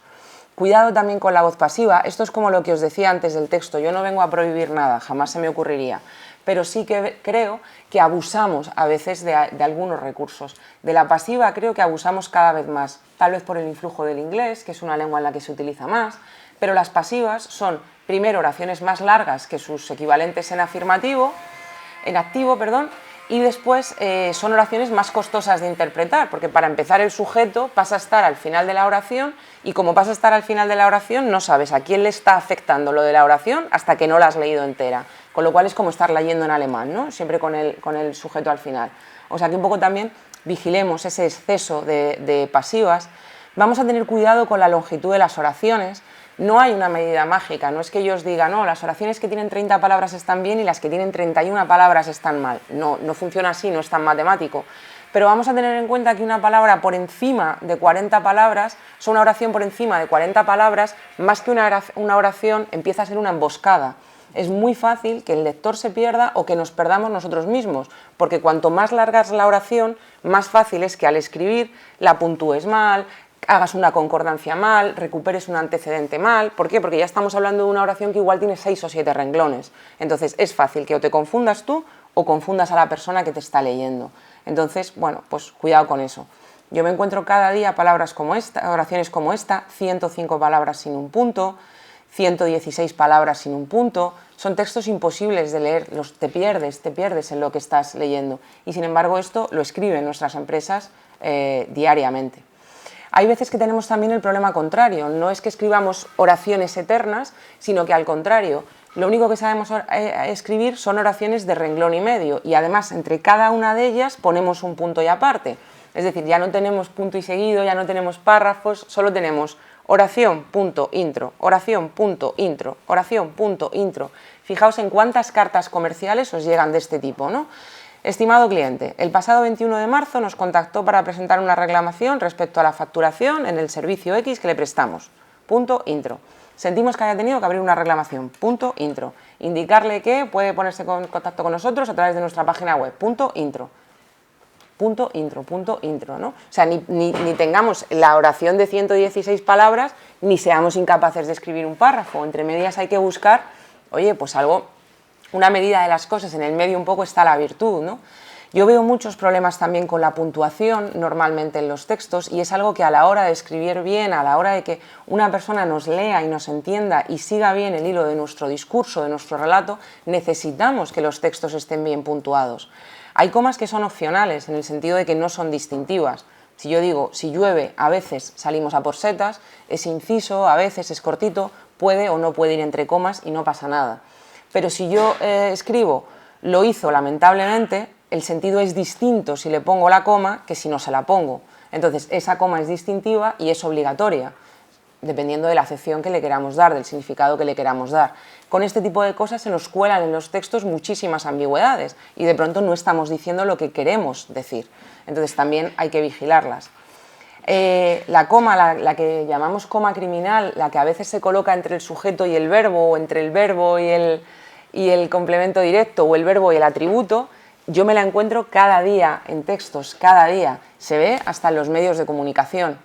Speaker 2: Cuidado también con la voz pasiva, esto es como lo que os decía antes del texto, yo no vengo a prohibir nada, jamás se me ocurriría, pero sí que creo que abusamos a veces de algunos recursos. De la pasiva creo que abusamos cada vez más, tal vez por el influjo del inglés, que es una lengua en la que se utiliza más, pero las pasivas son, primero, oraciones más largas que sus equivalentes en activo, y después son oraciones más costosas de interpretar, porque para empezar el sujeto pasa a estar al final de la oración y como pasa a estar al final de la oración no sabes a quién le está afectando lo de la oración hasta que no la has leído entera, con lo cual es como estar leyendo en alemán, ¿no? Siempre con el sujeto al final. O sea que un poco también vigilemos ese exceso de pasivas, Vamos a tener cuidado con la longitud de las oraciones. No hay una medida mágica, no es que yo os diga, no, las oraciones que tienen 30 palabras están bien y las que tienen 31 palabras están mal. No, no funciona así, no es tan matemático. Pero vamos a tener en cuenta que una palabra por encima de 40 palabras, o sea, una oración por encima de 40 palabras, más que una oración, empieza a ser una emboscada. Es muy fácil que el lector se pierda o que nos perdamos nosotros mismos, porque cuanto más larga es la oración, más fácil es que al escribir la puntúes mal, hagas una concordancia mal, recuperes un antecedente mal. ¿Por qué? Porque ya estamos hablando de una oración que igual tiene 6 o 7 renglones. Entonces es fácil que o te confundas tú o confundas a la persona que te está leyendo. Entonces, bueno, pues cuidado con eso. Yo me encuentro cada día palabras como esta, oraciones como esta, 105 palabras sin un punto, 116 palabras sin un punto. Son textos imposibles de leer, te pierdes en lo que estás leyendo. Y sin embargo esto lo escriben nuestras empresas diariamente. Hay veces que tenemos también el problema contrario, no es que escribamos oraciones eternas, sino que al contrario, lo único que sabemos escribir son oraciones de renglón y medio y además entre cada una de ellas ponemos un punto y aparte. Es decir, ya no tenemos punto y seguido, ya no tenemos párrafos, solo tenemos oración, punto, intro, oración, punto, intro, oración, punto, intro. Fijaos en cuántas cartas comerciales os llegan de este tipo, ¿no? Estimado cliente, el pasado 21 de marzo nos contactó para presentar una reclamación respecto a la facturación en el servicio X que le prestamos. Punto, intro. Sentimos que haya tenido que abrir una reclamación. Punto, intro. Indicarle que puede ponerse en contacto con nosotros a través de nuestra página web. Punto, intro. Punto, intro, ¿no? O sea, ni tengamos la oración de 116 palabras, ni seamos incapaces de escribir un párrafo. Entre medias hay que buscar, oye, pues algo, una medida de las cosas, en el medio un poco está la virtud, ¿no? Yo veo muchos problemas también con la puntuación normalmente en los textos y es algo que a la hora de escribir bien, a la hora de que una persona nos lea y nos entienda y siga bien el hilo de nuestro discurso, de nuestro relato, necesitamos que los textos estén bien puntuados. Hay comas que son opcionales en el sentido de que no son distintivas. Si yo digo, si llueve, a veces salimos a por setas, ese inciso a veces es cortito, puede o no puede ir entre comas y no pasa nada. Pero si yo escribo, lo hizo lamentablemente, el sentido es distinto si le pongo la coma que si no se la pongo. Entonces, esa coma es distintiva y es obligatoria, dependiendo de la acepción que le queramos dar, del significado que le queramos dar. Con este tipo de cosas se nos cuelan en los textos muchísimas ambigüedades y de pronto no estamos diciendo lo que queremos decir. Entonces, también hay que vigilarlas. La coma, la que llamamos coma criminal, la que a veces se coloca entre el sujeto y el verbo, o entre el verbo y el complemento directo, o el verbo y el atributo, yo me la encuentro cada día en textos, cada día. Se ve hasta en los medios de comunicación.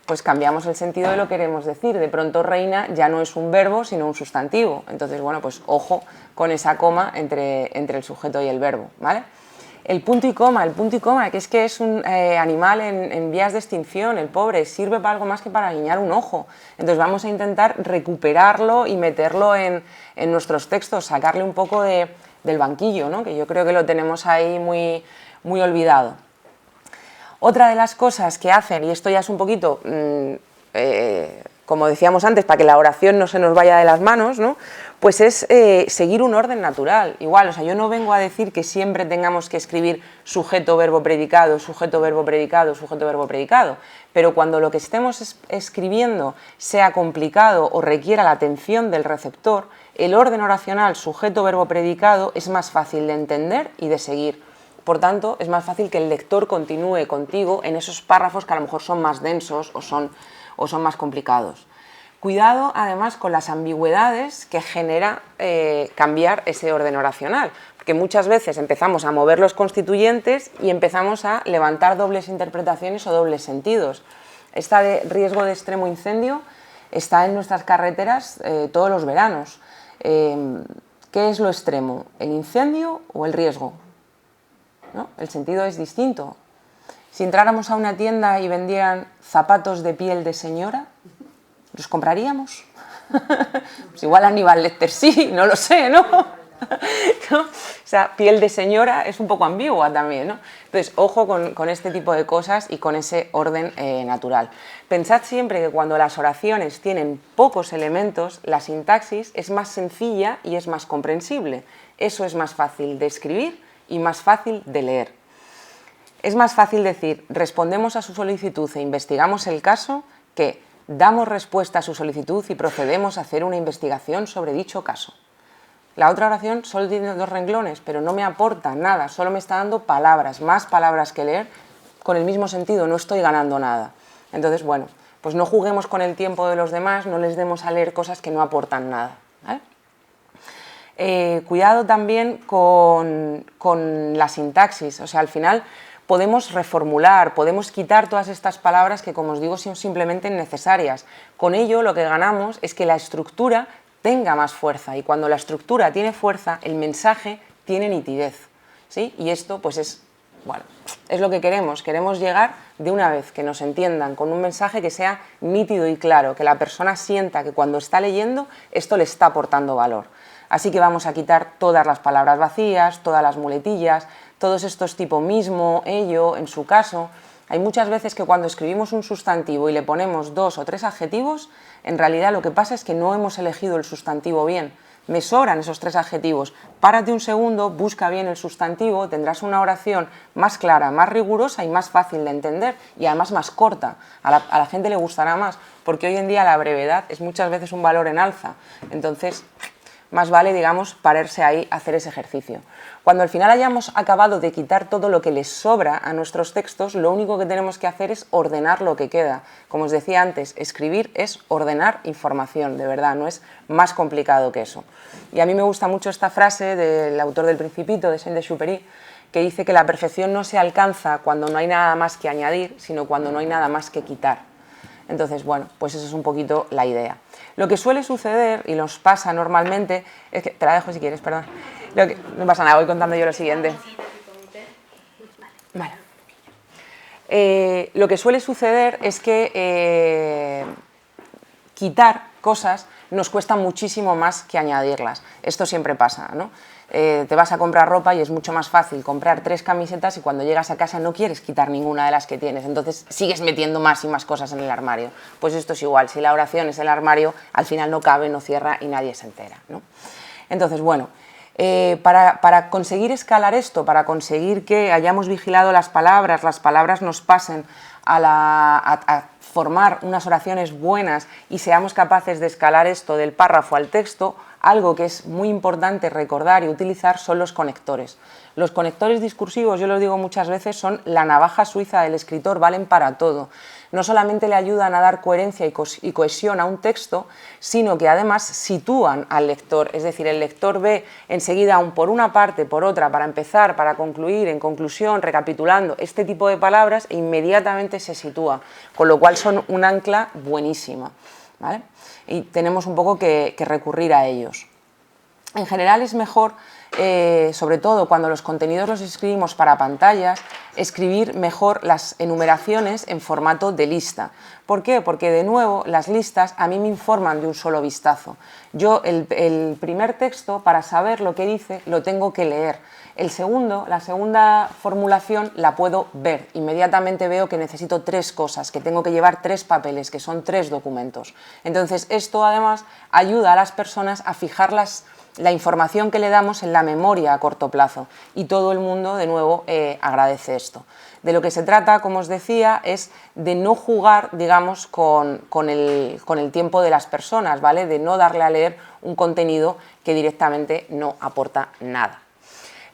Speaker 2: Pues cambiamos el sentido de lo que queremos decir. De pronto reina ya no es un verbo, sino un sustantivo. Entonces, bueno, pues ojo con esa coma entre el sujeto y el verbo, ¿vale? El punto y coma, que es un animal en vías de extinción, el pobre, sirve para algo más que para guiñar un ojo. Entonces vamos a intentar recuperarlo y meterlo en nuestros textos, sacarle un poco del banquillo, ¿no? Que yo creo que lo tenemos ahí muy, muy olvidado. Otra de las cosas que hacen, y esto ya es un poquito, como decíamos antes, para que la oración no se nos vaya de las manos, ¿no? Pues es seguir un orden natural. Igual, o sea, yo no vengo a decir que siempre tengamos que escribir sujeto, verbo, predicado, sujeto, verbo, predicado, sujeto, verbo, predicado, pero cuando lo que estemos escribiendo sea complicado o requiera la atención del receptor, el orden oracional sujeto, verbo, predicado es más fácil de entender y de seguir. Por tanto, es más fácil que el lector continúe contigo en esos párrafos que a lo mejor son más densos o son más complicados. Cuidado, además, con las ambigüedades que genera cambiar ese orden oracional, porque muchas veces empezamos a mover los constituyentes y empezamos a levantar dobles interpretaciones o dobles sentidos. Esta de riesgo de extremo incendio está en nuestras carreteras todos los veranos. ¿Qué es lo extremo? ¿El incendio o el riesgo? ¿No? El sentido es distinto. Si entráramos a una tienda y vendieran zapatos de piel de señora, ¿los compraríamos? Pues igual Aníbal Lecter sí, no lo sé, ¿no? ¿No? O sea, piel de señora es un poco ambigua también, ¿no? Entonces, ojo con este tipo de cosas y con ese orden natural. Pensad siempre que cuando las oraciones tienen pocos elementos, la sintaxis es más sencilla y es más comprensible. Eso es más fácil de escribir y más fácil de leer. Es más fácil decir respondemos a su solicitud e investigamos el caso que damos respuesta a su solicitud y procedemos a hacer una investigación sobre dicho caso. La otra oración solo tiene 2 renglones, pero no me aporta nada, solo me está dando palabras, más palabras que leer, con el mismo sentido, no estoy ganando nada. Entonces, bueno, pues no juguemos con el tiempo de los demás, no les demos a leer cosas que no aportan nada, ¿vale? Cuidado también con la sintaxis, o sea, al final podemos reformular, podemos quitar todas estas palabras que, como os digo, son simplemente innecesarias. Con ello lo que ganamos es que la estructura tenga más fuerza, y cuando la estructura tiene fuerza, el mensaje tiene nitidez, ¿sí? Y esto pues es lo que queremos llegar de una vez, que nos entiendan con un mensaje que sea nítido y claro, que la persona sienta que cuando está leyendo esto le está aportando valor. Así que vamos a quitar todas las palabras vacías, todas las muletillas, todos estos tipo mismo, ello, en su caso. Hay muchas veces que cuando escribimos un sustantivo y le ponemos 2 o 3 adjetivos, en realidad lo que pasa es que no hemos elegido el sustantivo bien. Me sobran esos 3 adjetivos. Párate un segundo, busca bien el sustantivo, tendrás una oración más clara, más rigurosa y más fácil de entender, y además más corta. A la gente le gustará más, porque hoy en día la brevedad es muchas veces un valor en alza. Entonces, más vale, digamos, pararse ahí a hacer ese ejercicio. Cuando al final hayamos acabado de quitar todo lo que les sobra a nuestros textos, lo único que tenemos que hacer es ordenar lo que queda. Como os decía antes, escribir es ordenar información, de verdad, no es más complicado que eso. Y a mí me gusta mucho esta frase del autor del Principito, de Saint-Exupéry, que dice que la perfección no se alcanza cuando no hay nada más que añadir, sino cuando no hay nada más que quitar. Entonces, bueno, pues eso es un poquito la idea. Lo que suele suceder, y nos pasa normalmente, es que, te la dejo si quieres, perdón, no pasa nada, voy contando yo lo siguiente. Vale. Lo que suele suceder es que quitar cosas nos cuesta muchísimo más que añadirlas. Esto siempre pasa, ¿no? Te vas a comprar ropa y es mucho más fácil comprar 3 camisetas y cuando llegas a casa no quieres quitar ninguna de las que tienes, entonces sigues metiendo más y más cosas en el armario. Pues esto es igual, si la oración es el armario, al final no cabe, no cierra y nadie se entera, ¿no? Entonces, bueno, para conseguir escalar esto, para conseguir que hayamos vigilado las palabras nos pasen a formar unas oraciones buenas y seamos capaces de escalar esto del párrafo al texto, algo que es muy importante recordar y utilizar son los conectores. Los conectores discursivos, yo lo digo muchas veces, son la navaja suiza del escritor, valen para todo. No solamente le ayudan a dar coherencia y cohesión a un texto, sino que además sitúan al lector, es decir, el lector ve enseguida un por una parte, por otra, para empezar, para concluir, en conclusión, recapitulando, este tipo de palabras e inmediatamente se sitúa, con lo cual son un ancla buenísima, ¿vale? Y tenemos un poco que recurrir a ellos. En general es mejor, sobre todo cuando los contenidos los escribimos para pantallas, escribir mejor las enumeraciones en formato de lista. ¿Por qué? Porque de nuevo las listas a mí me informan de un solo vistazo. Yo el primer texto, para saber lo que dice, lo tengo que leer. La segunda formulación la puedo ver. Inmediatamente veo que necesito 3 cosas, que tengo que llevar 3 papeles, que son 3 documentos. Entonces esto además ayuda a las personas a fijar la información que le damos en la memoria a corto plazo, y todo el mundo de nuevo agradece esto. De lo que se trata, como os decía, es de no jugar, digamos, con el tiempo de las personas, ¿vale? De no darle a leer un contenido que directamente no aporta nada.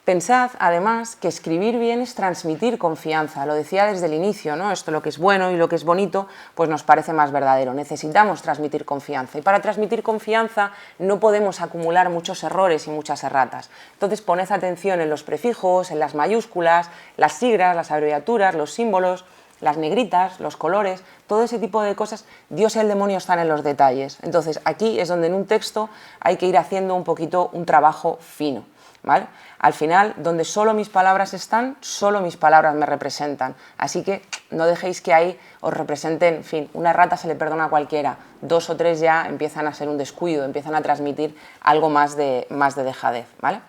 Speaker 2: Pensad, además, que escribir bien es transmitir confianza. Lo decía desde el inicio, ¿no? Esto, lo que es bueno y lo que es bonito, pues nos parece más verdadero. Necesitamos transmitir confianza. Y para transmitir confianza no podemos acumular muchos errores y muchas erratas. Entonces, poned atención en los prefijos, en las mayúsculas, las siglas, las abreviaturas, los símbolos, las negritas, los colores, todo ese tipo de cosas. Dios y el demonio están en los detalles. Entonces, aquí es donde en un texto hay que ir haciendo un poquito un trabajo fino, ¿vale? Al final, donde solo mis palabras están, solo mis palabras me representan. Así que no dejéis que ahí os representen, en fin, una errata se le perdona a cualquiera, 2 o 3 ya empiezan a ser un descuido, empiezan a transmitir algo más de dejadez, ¿vale?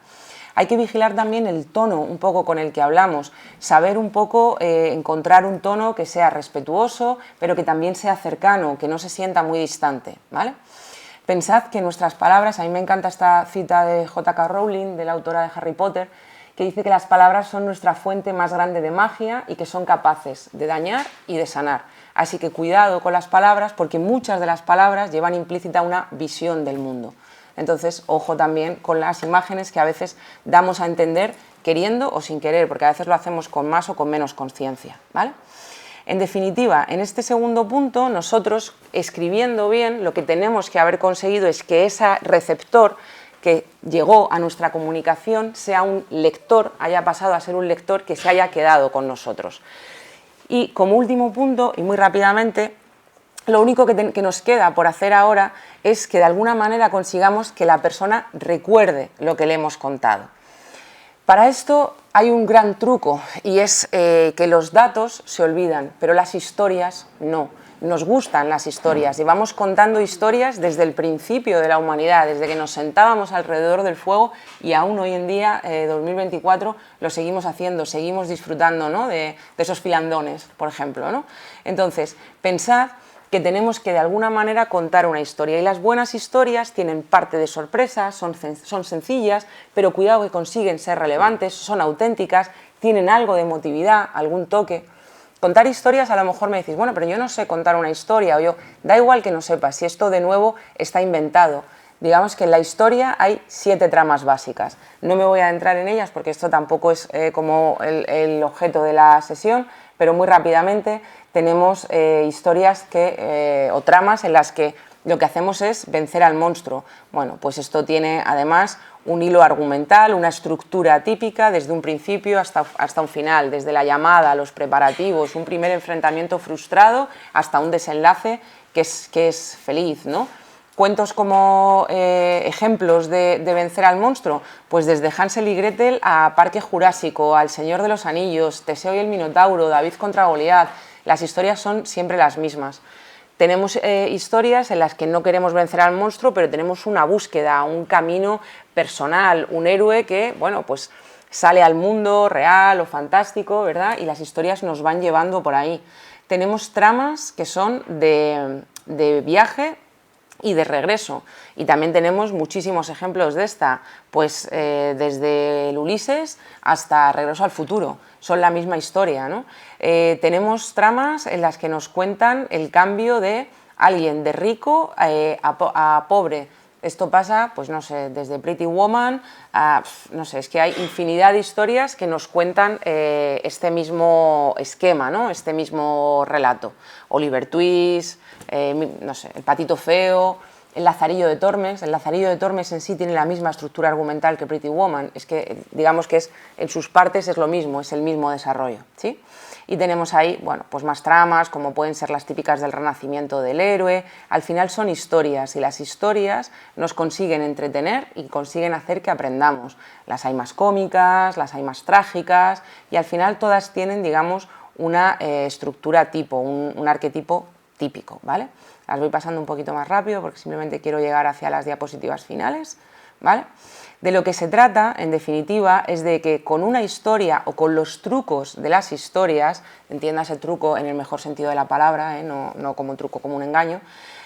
Speaker 2: Hay que vigilar también el tono un poco con el que hablamos, saber un poco encontrar un tono que sea respetuoso, pero que también sea cercano, que no se sienta muy distante, ¿vale? Pensad que nuestras palabras, a mí me encanta esta cita de J.K. Rowling, de la autora de Harry Potter, que dice que las palabras son nuestra fuente más grande de magia y que son capaces de dañar y de sanar. Así que cuidado con las palabras, porque muchas de las palabras llevan implícita una visión del mundo. Entonces, ojo también con las imágenes que a veces damos a entender queriendo o sin querer, porque a veces lo hacemos con más o con menos conciencia, ¿vale? En definitiva, en este segundo punto, nosotros, escribiendo bien, lo que tenemos que haber conseguido es que ese receptor que llegó a nuestra comunicación sea un lector, haya pasado a ser un lector que se haya quedado con nosotros. Y como último punto, y muy rápidamente, lo único que nos queda por hacer ahora es que de alguna manera consigamos que la persona recuerde lo que le hemos contado. Para esto hay un gran truco y es que los datos se olvidan, pero las historias no. Nos gustan las historias, llevamos contando historias desde el principio de la humanidad, desde que nos sentábamos alrededor del fuego y aún hoy en día, 2024, lo seguimos haciendo, seguimos disfrutando, ¿no?, de esos filandones, por ejemplo, ¿no? Entonces, pensad que tenemos que de alguna manera contar una historia y las buenas historias tienen parte de sorpresa, son sencillas, pero cuidado que consiguen ser relevantes, son auténticas, tienen algo de emotividad, algún toque. Contar historias, a lo mejor me decís, bueno, pero yo no sé contar una historia, o yo, da igual que no sepas, si esto de nuevo está inventado. Digamos que en la historia hay 7 tramas básicas. No me voy a entrar en ellas porque esto tampoco es como el objeto de la sesión, pero muy rápidamente tenemos historias o tramas en las que lo que hacemos es vencer al monstruo. Bueno, pues esto tiene además un hilo argumental, una estructura típica desde un principio hasta un final, desde la llamada, los preparativos, un primer enfrentamiento frustrado hasta un desenlace que es feliz, ¿no? Cuentos como ejemplos de vencer al monstruo, pues desde Hansel y Gretel a Parque Jurásico, al Señor de los Anillos, Teseo y el Minotauro, David contra Goliat, las historias son siempre las mismas. Tenemos historias en las que no queremos vencer al monstruo, pero tenemos una búsqueda, un camino personal, un héroe que, bueno, pues sale al mundo real o fantástico, ¿verdad? Y las historias nos van llevando por ahí. Tenemos tramas que son de viaje y de regreso, y también tenemos muchísimos ejemplos de esta, pues desde el Ulises hasta Regreso al futuro, son la misma historia, ¿no? Tenemos tramas en las que nos cuentan el cambio de alguien de rico a pobre. Esto pasa, pues no sé, desde Pretty Woman a, no sé, es que hay infinidad de historias que nos cuentan este mismo esquema, ¿no?, este mismo relato. Oliver Twist, no sé, El patito feo, El lazarillo de Tormes. El lazarillo de Tormes en sí tiene la misma estructura argumental que Pretty Woman, es que digamos que en sus partes es lo mismo, es el mismo desarrollo, ¿sí? Y tenemos ahí, bueno, pues más tramas, como pueden ser las típicas del renacimiento del héroe. Al final son historias y las historias nos consiguen entretener y consiguen hacer que aprendamos. Las hay más cómicas, las hay más trágicas y al final todas tienen, digamos, una estructura tipo, un arquetipo típico, ¿vale? Las voy pasando un poquito más rápido porque simplemente quiero llegar hacia las diapositivas finales, ¿vale? De lo que se trata, en definitiva, es de que con una historia o con los trucos de las historias, entiéndase truco en el mejor sentido de la palabra, no como un truco, como un engaño,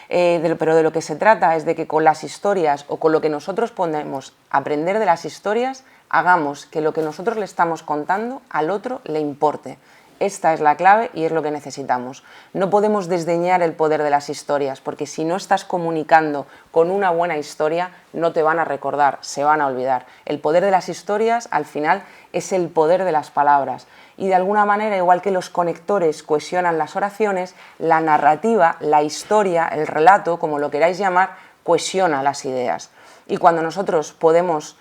Speaker 2: pero de lo que se trata es de que con las historias o con lo que nosotros podemos aprender de las historias, hagamos que lo que nosotros le estamos contando al otro le importe. Esta es la clave y es lo que necesitamos. No podemos desdeñar el poder de las historias, porque si no estás comunicando con una buena historia, no te van a recordar, se van a olvidar. El poder de las historias, al final, es el poder de las palabras. Y de alguna manera, igual que los conectores cohesionan las oraciones, la narrativa, la historia, el relato, como lo queráis llamar, cohesiona las ideas. Y cuando nosotros podemos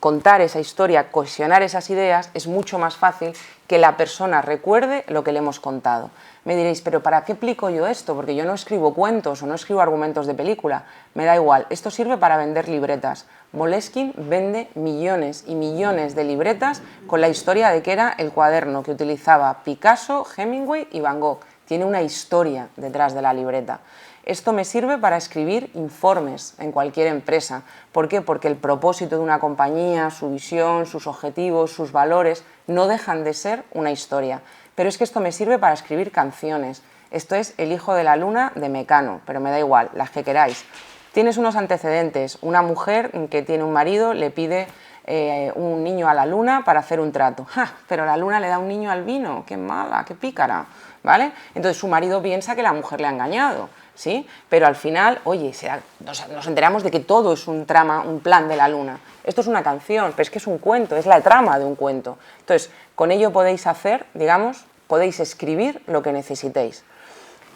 Speaker 2: contar esa historia, cohesionar esas ideas, es mucho más fácil que la persona recuerde lo que le hemos contado. Me diréis, pero ¿para qué aplico yo esto? Porque yo no escribo cuentos o no escribo argumentos de película. Me da igual, esto sirve para vender libretas. Moleskine vende millones y millones de libretas con la historia de que era el cuaderno que utilizaba Picasso, Hemingway y Van Gogh. Tiene una historia detrás de la libreta. Esto me sirve para escribir informes en cualquier empresa. ¿Por qué? Porque el propósito de una compañía, su visión, sus objetivos, sus valores, no dejan de ser una historia. Pero es que esto me sirve para escribir canciones. Esto es El hijo de la luna de Mecano, pero me da igual, las que queráis. Tienes unos antecedentes, una mujer que tiene un marido, le pide un niño a la luna para hacer un trato. ¡Ja! Pero la luna le da un niño al vino, qué mala, qué pícara, ¿vale? Entonces su marido piensa que la mujer le ha engañado, ¿sí? Pero al final, oye, nos enteramos de que todo es un trama, un plan de la luna. Esto es una canción, pero es que es un cuento, es la trama de un cuento. Entonces, con ello podéis hacer, digamos, podéis escribir lo que necesitéis.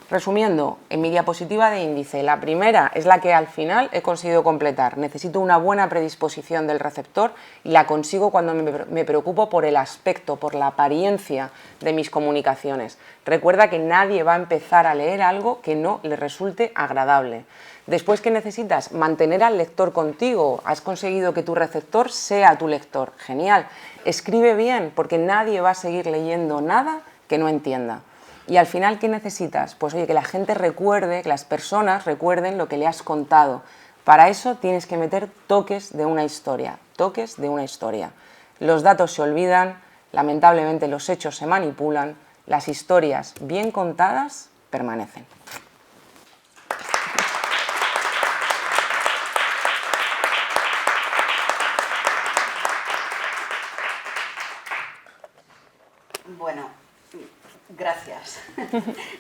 Speaker 2: Resumiendo, en mi diapositiva de índice, la primera es la que al final he conseguido completar. Necesito una buena predisposición del receptor y la consigo cuando me preocupo por el aspecto, por la apariencia de mis comunicaciones. Recuerda que nadie va a empezar a leer algo que no le resulte agradable. Después, ¿qué necesitas? Mantener al lector contigo. Has conseguido que tu receptor sea tu lector. Genial. Escribe bien, porque nadie va a seguir leyendo nada que no entienda. Y al final, ¿qué necesitas? Pues oye, que la gente recuerde, que las personas recuerden lo que le has contado. Para eso tienes que meter toques de una historia, toques de una historia. Los datos se olvidan, lamentablemente los hechos se manipulan, las historias bien contadas permanecen.
Speaker 1: Bueno, gracias.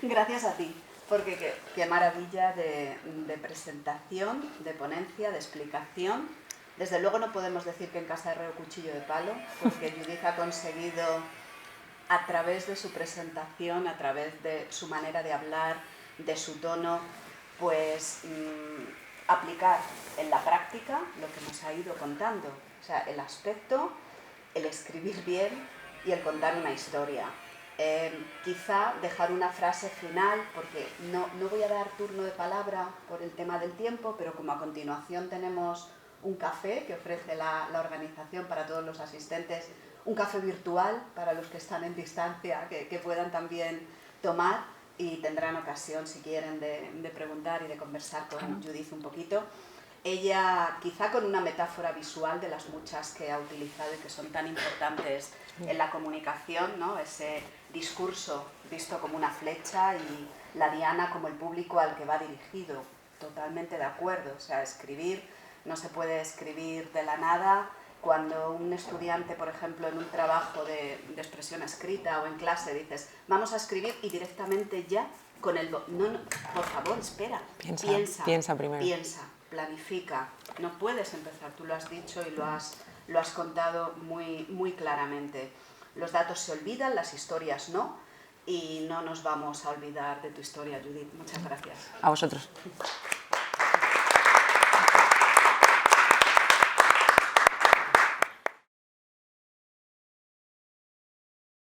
Speaker 1: Gracias a ti, porque qué maravilla de presentación, de ponencia, de explicación. Desde luego no podemos decir que en casa de Herrero cuchillo de palo, porque Judith ha conseguido, a través de su presentación, a través de su manera de hablar, de su tono, pues aplicar en la práctica lo que nos ha ido contando. O sea, el aspecto, el escribir bien y el contar una historia. Quizá dejar una frase final, porque no voy a dar turno de palabra por el tema del tiempo, pero como a continuación tenemos un café que ofrece la organización para todos los asistentes, un café virtual para los que están en distancia, que puedan también tomar, y tendrán ocasión, si quieren, de preguntar y de conversar con Judith un poquito. Ella, quizá con una metáfora visual de las muchas que ha utilizado y que son tan importantes en la comunicación, ¿no? Ese discurso visto como una flecha y la diana como el público al que va dirigido. Totalmente de acuerdo. O sea, escribir, no se puede escribir de la nada. Cuando un estudiante, por ejemplo, en un trabajo de expresión escrita o en clase dices, vamos a escribir, y directamente ya con el... No, por favor, espera.
Speaker 2: Piensa primero.
Speaker 1: Piensa, planifica. No puedes empezar, tú lo has dicho y lo has contado muy claramente. Los datos se olvidan, las historias no, y no nos vamos a olvidar de tu historia, Judith. Muchas gracias.
Speaker 2: A vosotros.